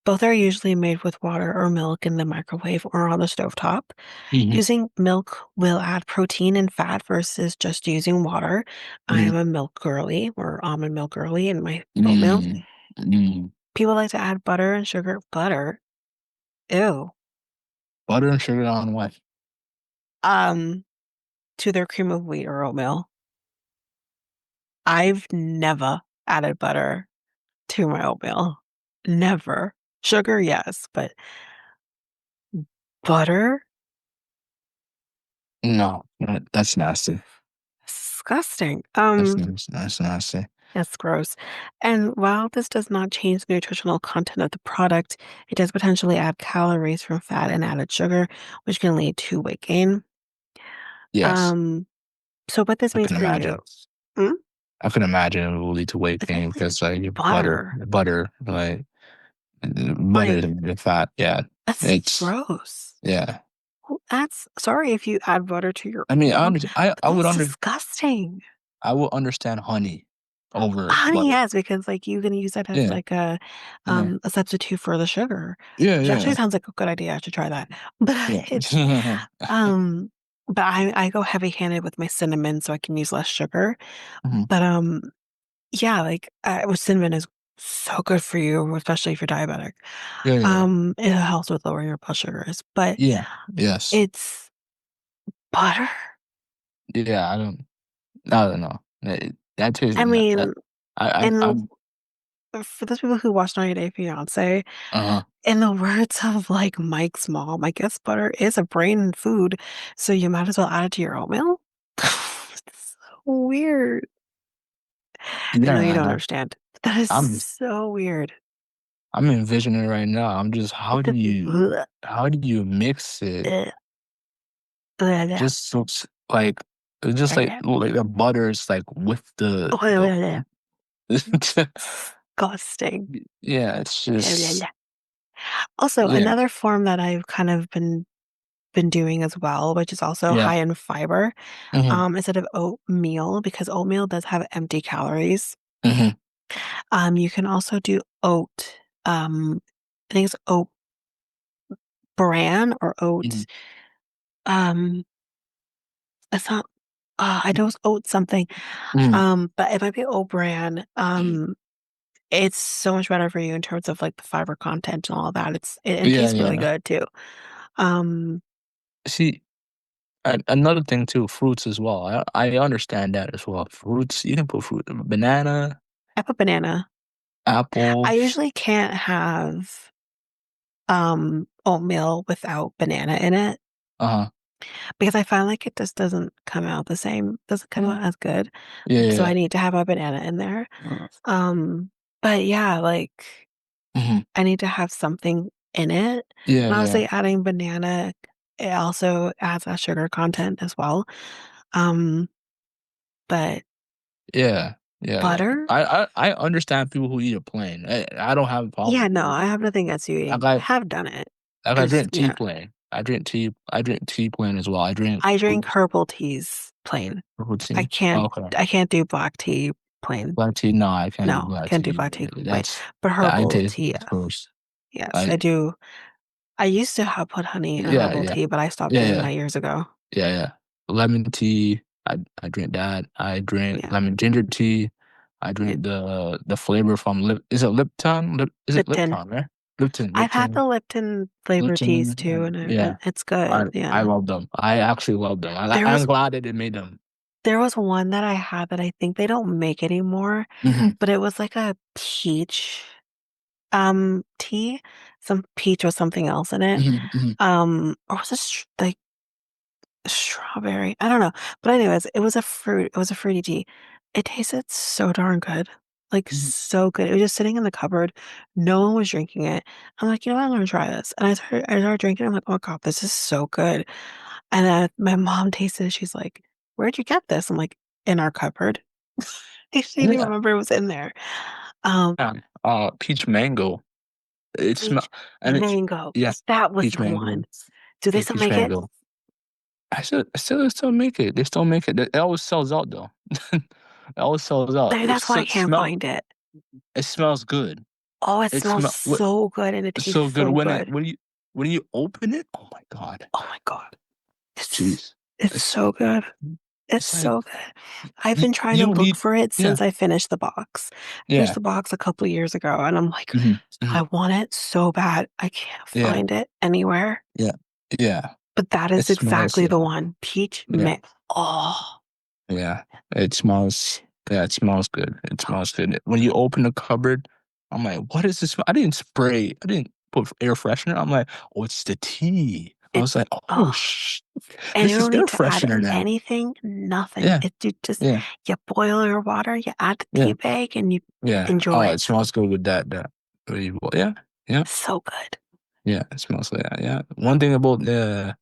Both are usually made with water or milk in the microwave or on the stovetop. mhm, Using milk will add protein and fat versus just using water. I mhm, am a milk girly or almond milk girly in my oatmeal. mhm, mhm. People like to add butter and sugar. Butter? Ew. Butter and sugar on what? Um, to their cream of wheat or oatmeal. I've never added butter to my oatmeal. Never. Sugar, yes, but Butter? No, that's nasty. Disgusting. That's nasty. That's gross. And while this does not change the nutritional content of the product, it does potentially add calories from fat and added sugar, which can lead to weight gain. Yes, Um, so what this I means can for you, imagine. mm, I can imagine it will lead to weight it's gain like because like your butter. butter, like butter, Like, the fat. Yeah, that's it's gross. yeah. Well, that's sorry if you add butter to your I mean, oatmeal, but I would that's disgusting. I would understand honey over Honey, butter. yes, because like you can use that as Yeah, like yeah, a substitute for the sugar, yeah, which actually yeah, sounds like a good idea. I should try that. But it's yeah. um but I go heavy-handed with my cinnamon so I can use less sugar. Mhm. But yeah, like with cinnamon is so good for you, especially if you're diabetic. Yeah, yeah, It helps with lowering your blood sugars, but yeah. Yes, it's butter. yeah. I don't know. That tastes. I mean, and I'm. for those people who watch 90 Day Fiance, Uh-huh. in the words of like Mike's mom, I guess butter is a brain food, so you might as well add it to your oatmeal. It's so weird. I know you Yeah, don't understand. But that is I'm. so weird. I'm envisioning it right now. I'm just. Bleh, How do you mix it? bleh, bleh, bleh, Just looks like it just bleh, like the butter is like with bleh, bleh, bleh. the Disgusting. yeah, it's Bleh, bleh, just bleh. Also, yeah. another form that I've kind of been doing as well, which is also Yeah. high in fiber, Mhm. instead of oatmeal, because oatmeal does have empty calories. Mhm. You can also do oat. I think it's oat bran or Mhm. oat. Um, it's not. I know it's oat something. Mhm. But it might be oat bran. It's so much better for you in terms of like the fiber content and all of that. It Yeah, tastes really yeah. good too. Um, See, another thing too, fruits as well. I understand that as well. Fruits, you can put fruit, banana, I put banana. I apples. usually can't have oatmeal without banana in it Uh-huh. because I find like it just doesn't come out the same, doesn't come Mhm. out as good. Yeah, So yeah, I need to have a banana in there. yeah. But yeah, like Mhm. I need to have something in it. Yeah, And yeah. obviously adding banana, it also adds that sugar content as well. Um, but Yeah. Yeah, yeah. butter? I understand people who eat it plain. I don't have a problem Yeah, with no, people. I have nothing against you I eating. I got have done it. like I Just, drink tea plain. I drink tea plain as well. I drink I drink herbal teas plain. herbal I tea. can't Okay. I can't do black tea plain. Black tea, no, I can't do No, black can't do tea. black tea plain. That's But I herbal taste tea, it's yes. gross. Yes, I I do. I used to have put honey in yeah, herbal yeah. tea, but I stopped Yeah, doing yeah. that years ago. Yeah, yeah. Lemon tea, I drink that. I drink Yeah. lemon ginger tea. I Yeah. drink the flavor from is it Lipton? Is it Lipton. Lipton, right? Lipton, I've had Lipton, the Lipton flavored teas Lipton, too, and yeah. it's good. I Yeah. love them. I actually love them. There I'm was glad that they made them. there was one that I had that I think they don't make anymore, Mhm, but it was like a peach tea, some peach or something else in it. mhm, mhm, Or was it like strawberry? I don't know. But anyways, it was a fruit. It was a fruity tea. It tasted so darn good. Like mhm. so good. It was just sitting in the cupboard. No one was drinking it. I'm like, you know what? I'm gonna try this. And I started drinking it. I'm like, oh my God, this is so good. And then my mom tasted it. She's like, where'd you get this? I'm like, in our cupboard. She didn't even Yeah. remember it was in there. Um, Yeah. Peach mango. It smell peach and it's mango. yeah, That was peach the one. mango. Do they Yeah, still peach make it? mango. I still make it. They still make it. It always sells out though. It always sells out. Maybe that's why I can't find it. It smells good. Oh, it It smells smell what so good and it it's tastes so good so good. when you open it. Oh my god. Oh my God. It's Jeez. it's It's so good. It's it's like so good. I've been trying to you don't look need for it yeah. since I finished the box. I finished Yeah. the box a couple years ago and I'm like, Mhm, mhm. I want it so bad. I can't Yeah. find it anywhere. Yeah. Yeah. But that It is smells exactly the one. Peach yeah. man. Oh, Yeah. It smells yeah, it smells good. It oh, smells good. When you open the cupboard, I'm like, what is this? I didn't spray. I didn't put air freshener. I'm like, oh, it's the tea. I It was like, oh, oh, and you this is don't air need to add freshener now. anything, nothing. Yeah, It you just yeah, you boil your water, you add the tea yeah, bag, and you yeah. Oh, enjoy. it smells good with that. Yeah, yeah, So good. yeah. It smells like that. Yeah. One thing about the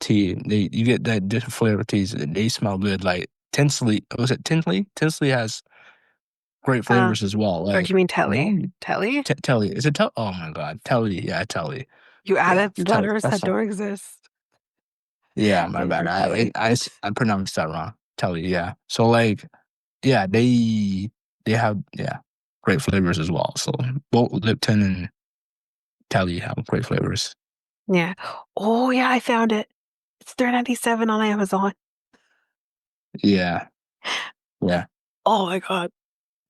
tea, you get that different flavor teas. They smell good. Like Tinsley, was it Tinsley? Tinsley has great Uh, flavors as well. or do Like you mean no, Telly? Telly? Telly. Is it Telly? Oh my God, Telly. Yeah, Telly. You Yeah, added Telly. letters That's that fine. don't exist Yeah, my in bad. your Telly. I pronounced that wrong. Telly. Yeah. So like, yeah, they have great flavors as well. So both Lipton and Telly have great flavors. Yeah. Oh yeah, I found it. It's 3.97 on Amazon. Yeah, yeah, Oh my God.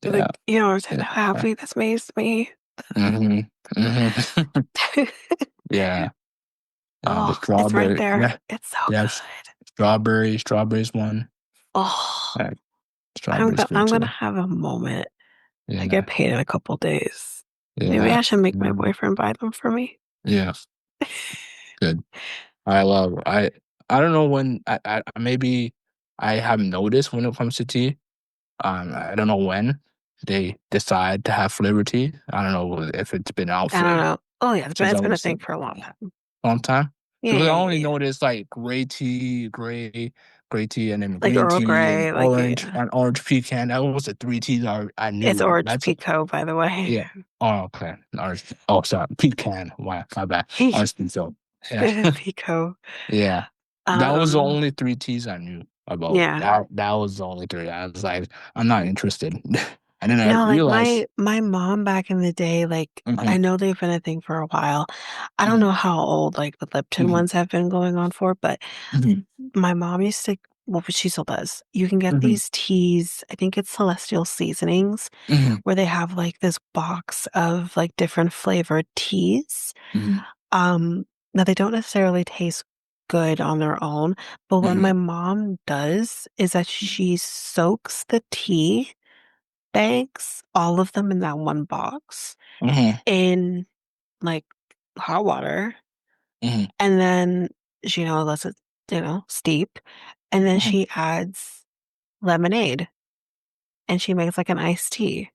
yeah, Like, you know, how yeah. happy this makes me. Hmm. Hmm. Yeah, yeah. The Oh, it's right strawberry. there. Yeah, It's so yeah. good. Strawberries one. Oh, Yeah, strawberries good I'm gonna too. have a moment. I get Yeah, paid in a couple days. Maybe yeah, I should make my mm, boyfriend buy them for me. yeah. Good. I don't know when I maybe I have noticed when it comes to tea. I don't know when they decide to have flavor tea. I don't know if it's been out I don't for know. Oh yeah, since I it's been a was thing for a long time. a long time. Yeah, Because I yeah, yeah, only yeah. noticed like gray tea, and then Like green Earl tea and Grey, like yeah. orange pecan. That was the three teas I It's knew. orange That's pekoe, by the way. yeah. Oh, okay. Orange. Oh, sorry. Pecan. Wow, my bad. Orange pecan. Yeah. Pekoe. Yeah. That was the Um, only three T's I knew about. yeah. That was the only three. I was like, I'm not interested. And then I No, like realized, my mom back in the day, like hmm I know they've been a thing for a while. I don't hmm know how old like the Lipton hmm ones have been going on for, but hmm my mom used to, well, she still does. You can get hmm these teas, I think it's Celestial Seasonings, hmm where they have like this box of like different flavored teas. hmm Um, Now they don't necessarily taste good on their own, but what my hmm mom does is that she soaks the tea bags, all of them in that one box, hmm in like hot water, hmm and then she, lets it, steep, and then hmm she adds lemonade and she makes like an iced tea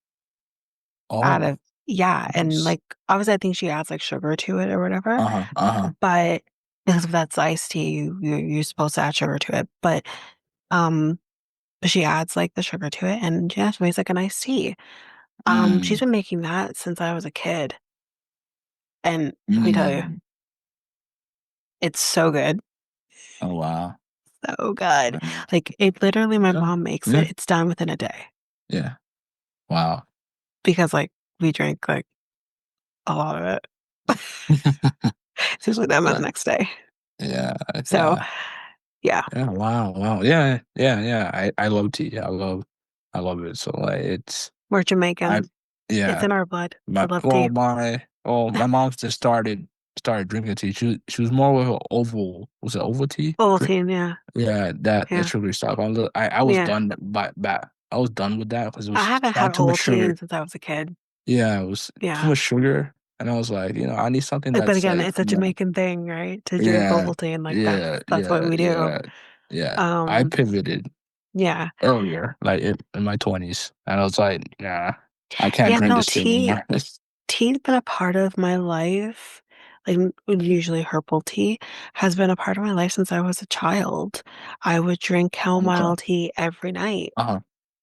out Oh, of, yeah, and nice. like obviously I think she adds like sugar to it or whatever, Uh-huh. Uh-huh. but because if that's iced tea, you're supposed to add sugar to it, but um she adds like the sugar to it and yeah, she makes like an iced tea. She's Mm, been making that since I was a kid. And let me tell you, mm. it's so good. Oh, wow. So good. Mm. Like it literally my Yeah. mom makes Yeah. it. It's done within a day Yeah. Wow. because like we drink like a lot of it. It's usually done by the Right. next day. Yeah. So Yeah. yeah, Yeah. Wow. Wow. Yeah. Yeah. Yeah. I love tea. I love it. So like we're I, Jamaican. It's yeah. in our blood. We My love tea. my mom just started drinking tea. She was more with an oval. Was it Ovaltine drink? Ovaltine, yeah. Yeah, that Yeah. sugary stuff. I was Yeah. done I was done with that because it I was haven't had had too much sugar. Ovaltine since I was a kid. Yeah, it was too Yeah. much sugar, and I was like, I need something But that's again, like it's a Jamaican thing, right? To drink yeah, Ovaltine, like yeah, that's what yeah, we do. yeah, yeah. I Um, pivoted yeah. earlier, like in my 20s, and I was like, nah, I can't Yeah, drink no, this shit anymore. tea's been a part of my life. Like usually herbal tea has been a part of my life since I was a child. I would drink Okay. chamomile tea every night Uh-huh.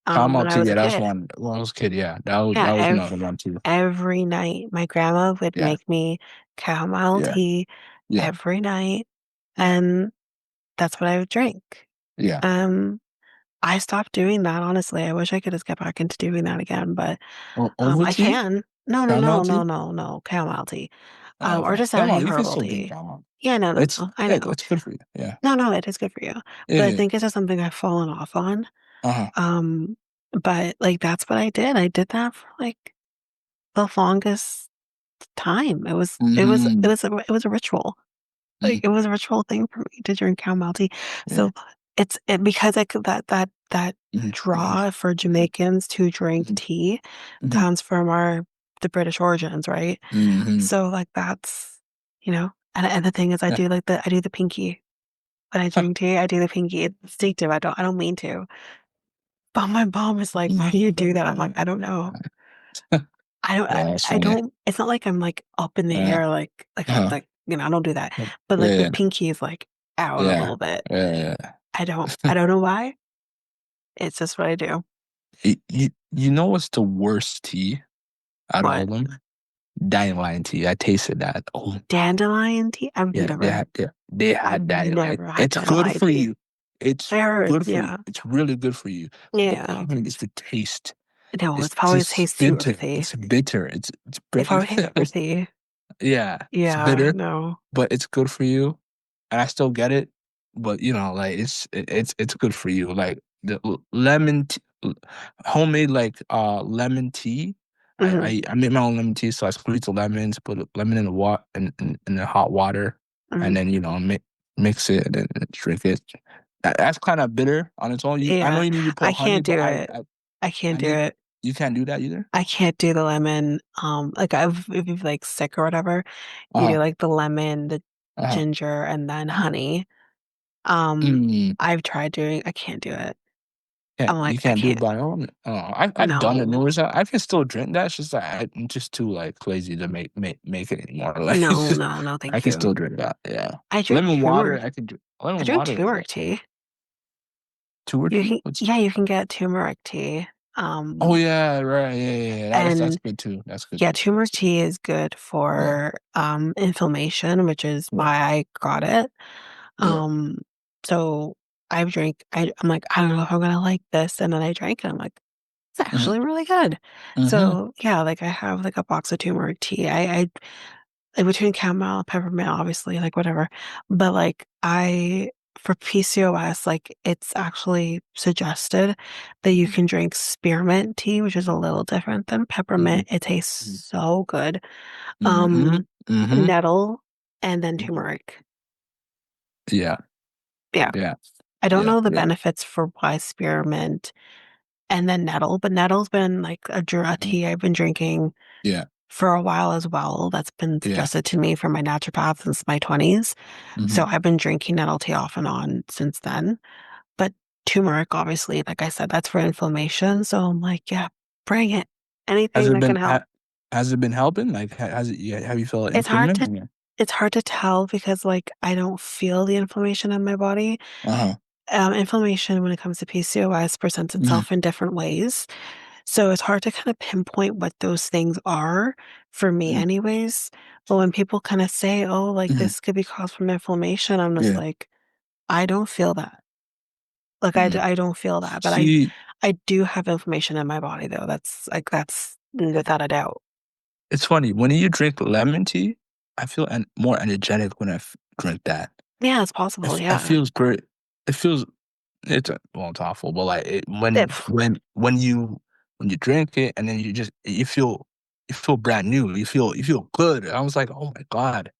Caramel when I tea, was a yeah, that's kid. one. When I was a kid, yeah, Yeah, that was another one too. every night. My grandma would Yeah, make me chamomile yeah, tea yeah, every night, and that's what I would drink. yeah. Um, I stopped doing that, honestly. I wish I could just get back into doing that again, but I Ovaltine, can. No, no, caramel no, no, tea. no, no. Chamomile tea. Oh, Or okay. just Camel, any you can herbal still drink tea. camel. Yeah, no, no, It's no. I yeah, know. it's good for you. Yeah, No, no, it is good for you. yeah, But I yeah. think it's just something I've fallen off on. Uh-huh. Um, but like that's what I did. I did that for like the longest time. Mm-hmm. It was a ritual. Mm-hmm. Like it was a ritual thing for me to drink chamomile tea. Yeah. So because I could that Mm-hmm. draw for Jamaicans to drink Mm-hmm. tea Mm-hmm. comes from the British origins, right? Mm-hmm. So like that's, you know, And the thing is, I do the pinky when I drink tea. I do the pinky. It's instinctive. I don't mean to. But my mom is like, "Why do you do that?" I'm like, "I don't know. Yeah, that's I funny. don't. It's not like I'm like up in the Yeah. air, Uh-huh. like I don't do that. But like the Yeah. pinky is like out a Yeah. little bit. Yeah. I don't know why. It's just what I do. You know what's the worst tea out of all What of them? Dandelion tea. I tasted that. Oh, dandelion tea? yeah, they had I've dandelion. never had It's good dandelion for tea. you. It's I heard, good for you. yeah, It's really good for you. The yeah. problem is the taste. No, It's it's probably just tastes too bitter. earthy. It's bitter. It's It bitter. probably tastes earthy. Yeah, it's Yeah, bitter, no. but it's good for you. And I still get it, but like it's good for you. Like the lemon tea, homemade like lemon tea. Hmm. I make my own lemon tea, so I squeeze the lemons, put a lemon in the water in the hot water, and Hmm. then mix it and then drink it. That's kind of bitter on its own. I know Yeah, you need to I put honey, can't but do it. I I can't do need it. you can't do that either. I can't do the lemon. Like if you're like sick or whatever, you Uh do like the lemon, the huh. ginger, and then honey. Um, Mm. I've tried doing. I can't do it. Can't I'm you like, I can't do it can't. by own? I've done it No, numerous times. I can still drink that. It's just that I'm just too like lazy to make it anymore. Like it's no, just no, no. I Thank can you. still drink that. Yeah, I drink lemon water. turmeric. I can do I lemon drink water. Is turmeric tea. two or You tea? can, What's yeah, you can get turmeric tea. oh yeah, right, yeah. That's And good too. That's good yeah, too. turmeric tea is good Yeah, for inflammation, which is yeah, why I got it. yeah. Um, so I'm like, I don't know if I'm gonna like this, and then I drank it. I'm like, it's Mm-hmm. actually really good. Mm-hmm. So yeah, like I have like a box of turmeric tea. I like between chamomile, peppermint, obviously, like whatever. But like for PCOS, like it's actually suggested that you can drink spearmint tea, which is a little different than Mm-hmm. peppermint. It tastes so good. Mm-hmm. Um, Mm-hmm. nettle and then Mm-hmm. turmeric. Yeah, Yeah. yeah, I don't yeah, know the yeah. benefits for why spearmint and then nettle, but nettle's been like a Mm. tea I've been drinking Yeah, for a while as well. That's been yeah. suggested to me from my naturopath since my 20s. So Mm-hmm. I've been drinking nettle tea off and on since then. But turmeric, obviously, like I said, that's for inflammation. So I'm like, yeah, bring it. Has Anything it that can been help. has it been helping? Like, has it? Yeah, have you felt It's hard improvement? to Yeah. it's hard to tell because like I don't feel the inflammation in my body. Uh-huh. Inflammation when it comes to PCOS presents Hmm. itself in different ways. So it's hard to kind of pinpoint what those things are for me Hmm. anyways. But when people kind of say, oh, like Hmm. this could be caused from inflammation, I'm just Yeah. like, I don't feel that. Like Hmm. I don't feel that. But See, I do have inflammation in my body though. That's without a doubt. it's funny when you drink lemon tea. I feel more energetic when drink that. Yeah, it's possible. It Yeah. feels great. It feels well, it's awful, but like If when you drink it and then you feel brand new. You feel good. I was like, oh my god.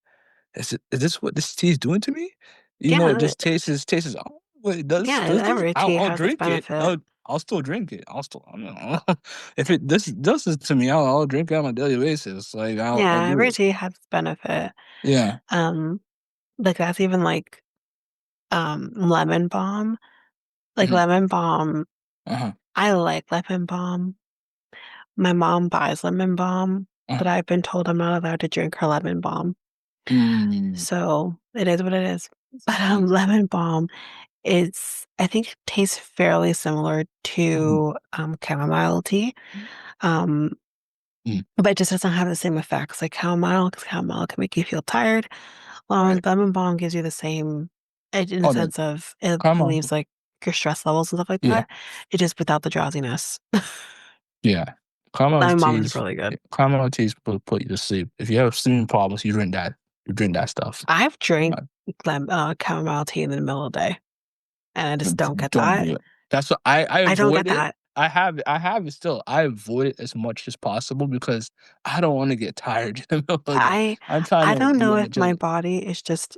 Is this what this tea is doing to me? It yeah, just tastes. Oh, wait, yeah, does this? every tea I'll has its drink it. benefit. I'll still drink it. I don't know. If it this does this to me, I'll drink it on a daily basis. Like I'll Yeah, do every it. tea has its benefit. Yeah. Um, like that's even like lemon balm. Like Hmm. lemon balm, Uh-huh. I like lemon balm. My mom buys lemon balm, but Uh-huh. I've been told I'm not allowed to drink her lemon balm. Mm. So it is what it is. But Mm. lemon balm I think it tastes fairly similar Mhm. to chamomile tea. Um, Mm. but it just doesn't have the same effects like chamomile, because chamomile can make you feel tired. Right. Lemon balm gives you the same, in the Oh, the sense of it come on. relieves like your stress levels and stuff like Yeah. that. It just without the drowsiness. Yeah. Caramel My mom is teas. really good. Caramel teas put you to sleep. If you have sleeping problems, you drink that. You drink that stuff. I've drank Uh, chamomile tea in the middle of the day, and I just don't get Don't that. do it. That's what I I don't get avoid it. that. I have it still. I avoid it as much as possible because I don't want to get tired in the middle of the day. I I'm trying I to don't be know if my energetic. body is just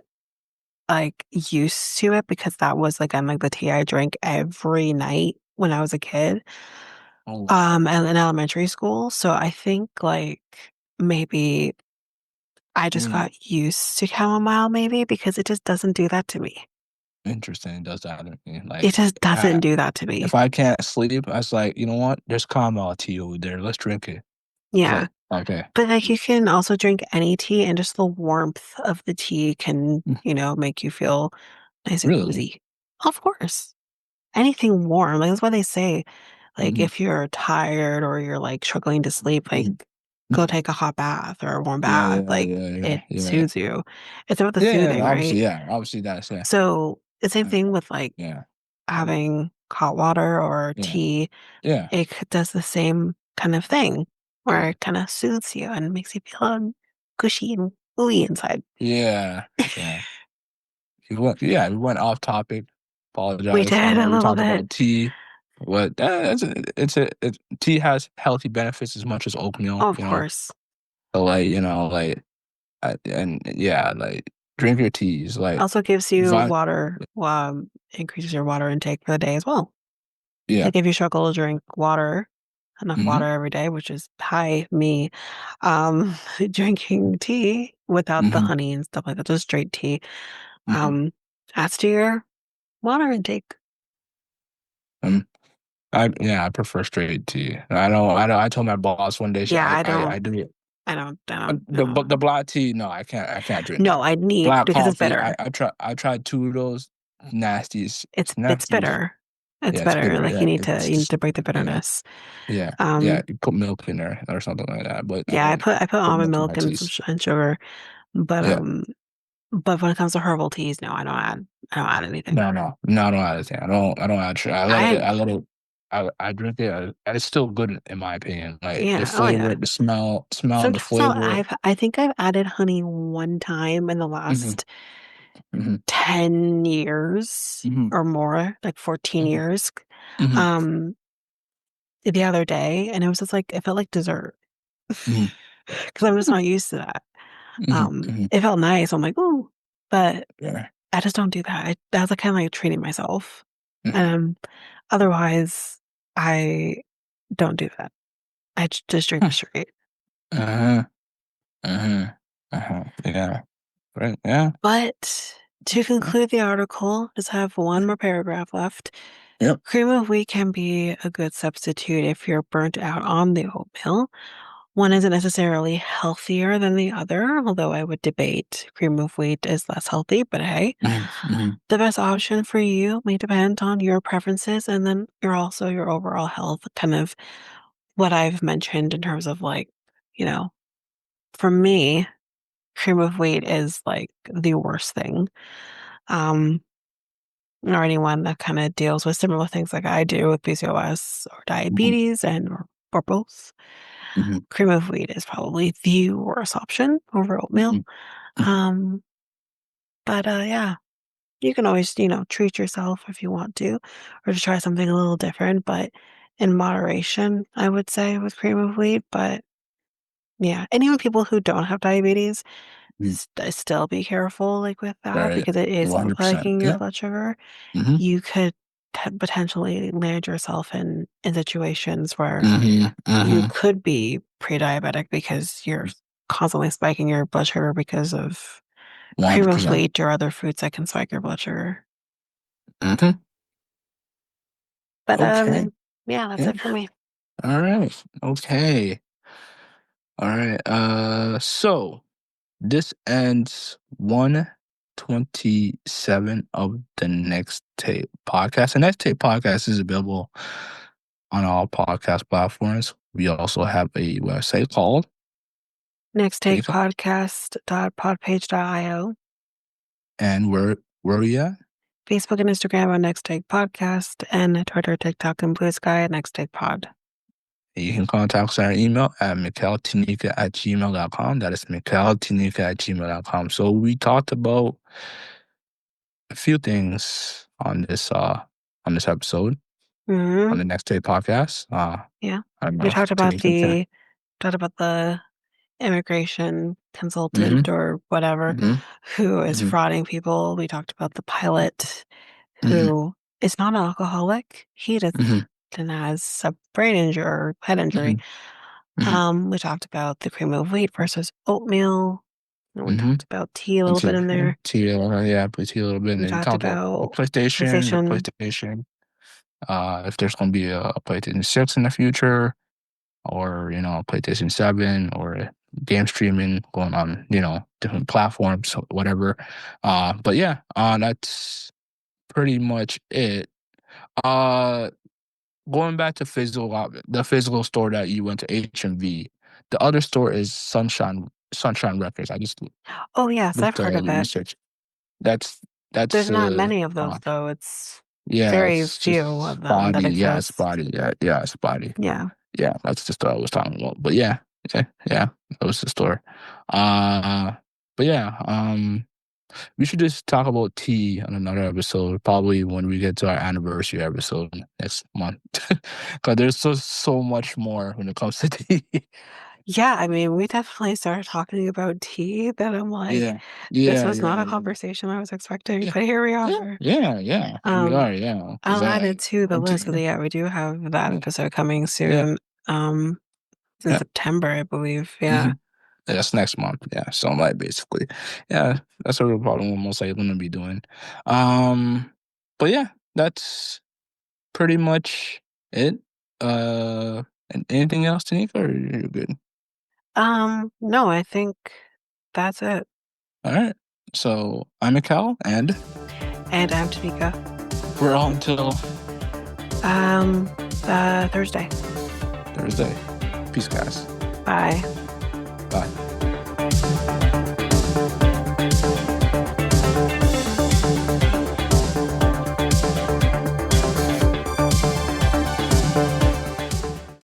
like used to it because that was like I'm like the tea I drank every night when I was a kid, Oh wow. and in elementary school. So I think like maybe I just Mm, got used to chamomile maybe because it just doesn't do that to me. interesting. It does that to me. It Like, just doesn't do that to me. if I can't sleep, I was like, you know what? There's caramel tea over there. Let's drink it. It's Yeah. like, okay. But like you can also drink any tea and just the warmth of the tea can, Mm, make you feel nice and really? cozy. Of course. Anything warm. Like that's why they say, like, Hmm. if you're tired or you're like struggling to sleep, like Hmm. go take a hot bath or a warm Yeah, bath. yeah, Like yeah, yeah, it yeah. soothes you. It's about the Yeah, soothing, obviously, right? yeah. Obviously that's yeah. So the same Yeah. thing with like Yeah. having hot water or Yeah. tea. Yeah. Does the same kind of thing where it kind of soothes you and makes you feel gushy and gooey inside. Yeah. Yeah. We went off topic. We Apologize. I did know a we little talked bit. about tea, but tea has healthy benefits as much as oatmeal, Of course. So like, and yeah, like drink your teas. Like, Also gives you vi- water, increases your water intake for the day as well. yeah. Like if you struggle to drink enough Mm-hmm. water every day, which is high me, drinking tea without the Mm-hmm. honey and stuff like that, just straight tea, Mm-hmm. um, adds to your water intake. Um, I prefer straight tea. I told my boss one day Yeah, I do it. I The don't. black tea, no, I can't drink No, that. I need Black because it's coffee, bitter. I tried two of those nasties. It's It's it's nasty. bitter. It's Yeah, it's bitter. bitter. Like Yeah, you it's need just to break the yeah, bitterness. yeah, yeah. Um, You put milk in there or something like that, but I yeah, don't I put put almond milk in my milk and teas. and sugar, but Yeah, when it comes to herbal teas, no, I don't add anything. no, I don't add anything. I don't add sugar. I I let it. I drink it, and it's still good in my opinion. Like the Yeah, oh flavor, yeah. the smell, and the Sometimes flavor. I think I've added honey one time in the Hmm. last Hmm. 10 years Hmm. or more, like 14 Hmm. years. Hmm. Um, the other day, and it was just like it felt like dessert Hmm. because I'm just not used to that. Hmm. Hmm. It felt nice. I'm like, ooh, but Yeah. I just don't do that. That's like kind of like treating myself. Hmm. Um, otherwise, I don't do that. Just drink straight. Uh-huh. Uh-huh. Uh-huh. Yeah. Right. Yeah. But to conclude the article, just have one more paragraph left. Yep. Cream of wheat can be a good substitute if you're burnt out on the oatmeal. One isn't necessarily healthier than the other, although I would debate cream of wheat is less healthy, but hey, Mm-hmm. the best option for you may depend on your preferences and then your overall health, kind of what I've mentioned in terms of like, you know, for me, cream of wheat is like the worst thing. Um, or anyone that kind of deals with similar things like I do with PCOS or Mm-hmm. diabetes or both. Mm-hmm. Cream of wheat is probably the worst option over oatmeal. Um, but yeah, you can always, treat yourself if you want to, or to try something a little different, but in moderation, I would say with cream of wheat. But yeah, and even people who don't have diabetes, Mm-hmm. still be careful like with that Right. because it is 100%. spiking your Yeah. blood sugar. Mm-hmm. You could potentially land yourself in situations where Mm-hmm. you Mm-hmm. could be pre-diabetic because you're constantly spiking your blood sugar because of cream of 100%. wheat or other foods that can spike your blood sugar. Mm-hmm. But Okay. yeah, that's Yeah. it for me. All right. Okay. All right. So this ends 127 of the Next Tape podcast. The Next Tape podcast is available on all podcast platforms. We also have a website called Next take Tanika. podcast.podpage.io. And where we at? Facebook and Instagram on Next Take Podcast, and Twitter, TikTok, and Blue Sky at Next Take Pod. You can contact us on our email at mikeltanyka@gmail.com. That is mikeltanyka@gmail.com. So we talked about a few things on this episode Hmm. on the Next Day podcast. Yeah. I don't We know if Tanika can. talked about the immigration Mm-hmm. consultant or whatever Mm-hmm. who is Mm-hmm. frauding people. We talked about the pilot Mm-hmm. who is not an alcoholic. He just Mm-hmm. has a brain injury or head injury. Mm-hmm. We talked about the cream of wheat versus oatmeal. And we Mhm. talked about tea a little Into bit in there. tea, yeah, play tea a little bit, and We then talked talked about about The PlayStation. PlayStation, if there's gonna be a PlayStation 6 in the future, or, PlayStation 7, or game streaming going on, different platforms, whatever. But yeah, that's pretty much it. Uh, Going back to the physical store that you went to, HMV, the other store is Sunshine Records. I just Oh, yes, I've looked heard of it. research. That's There's that's not many of those, though. It's yeah, very it's few just of them that spotty. Yeah, it's exist. spotty. Yeah, yeah, it's spotty. Yeah. Yeah, that's the store I was talking about. But yeah, yeah, yeah, that was the store. Uh, but yeah, we should just talk about tea on another episode, probably when we get to our anniversary episode next month, because there's so much more when it comes to tea. Yeah, I mean, we definitely started talking about tea that I'm like, Yeah, this yeah, was not yeah, a yeah, conversation I was expecting, yeah, but here we yeah, are. yeah, yeah. Here we Um, are. Yeah, because I'll add it to the I'm list tea. because yeah, we do have that Yeah, episode coming yeah, soon. Um, it's in yeah. September, I believe. Hmm. Yeah. That's next month. Yeah. So like basically, yeah, that's what we're probably most likely gonna be doing. Um, but yeah, that's pretty much it. And anything else, Tanika, or you're good? No, I think that's it. All right. So I'm Mikel, and And I'm Tanika. we're on until Um, Thursday. Thursday. Peace, guys. Bye. Bye.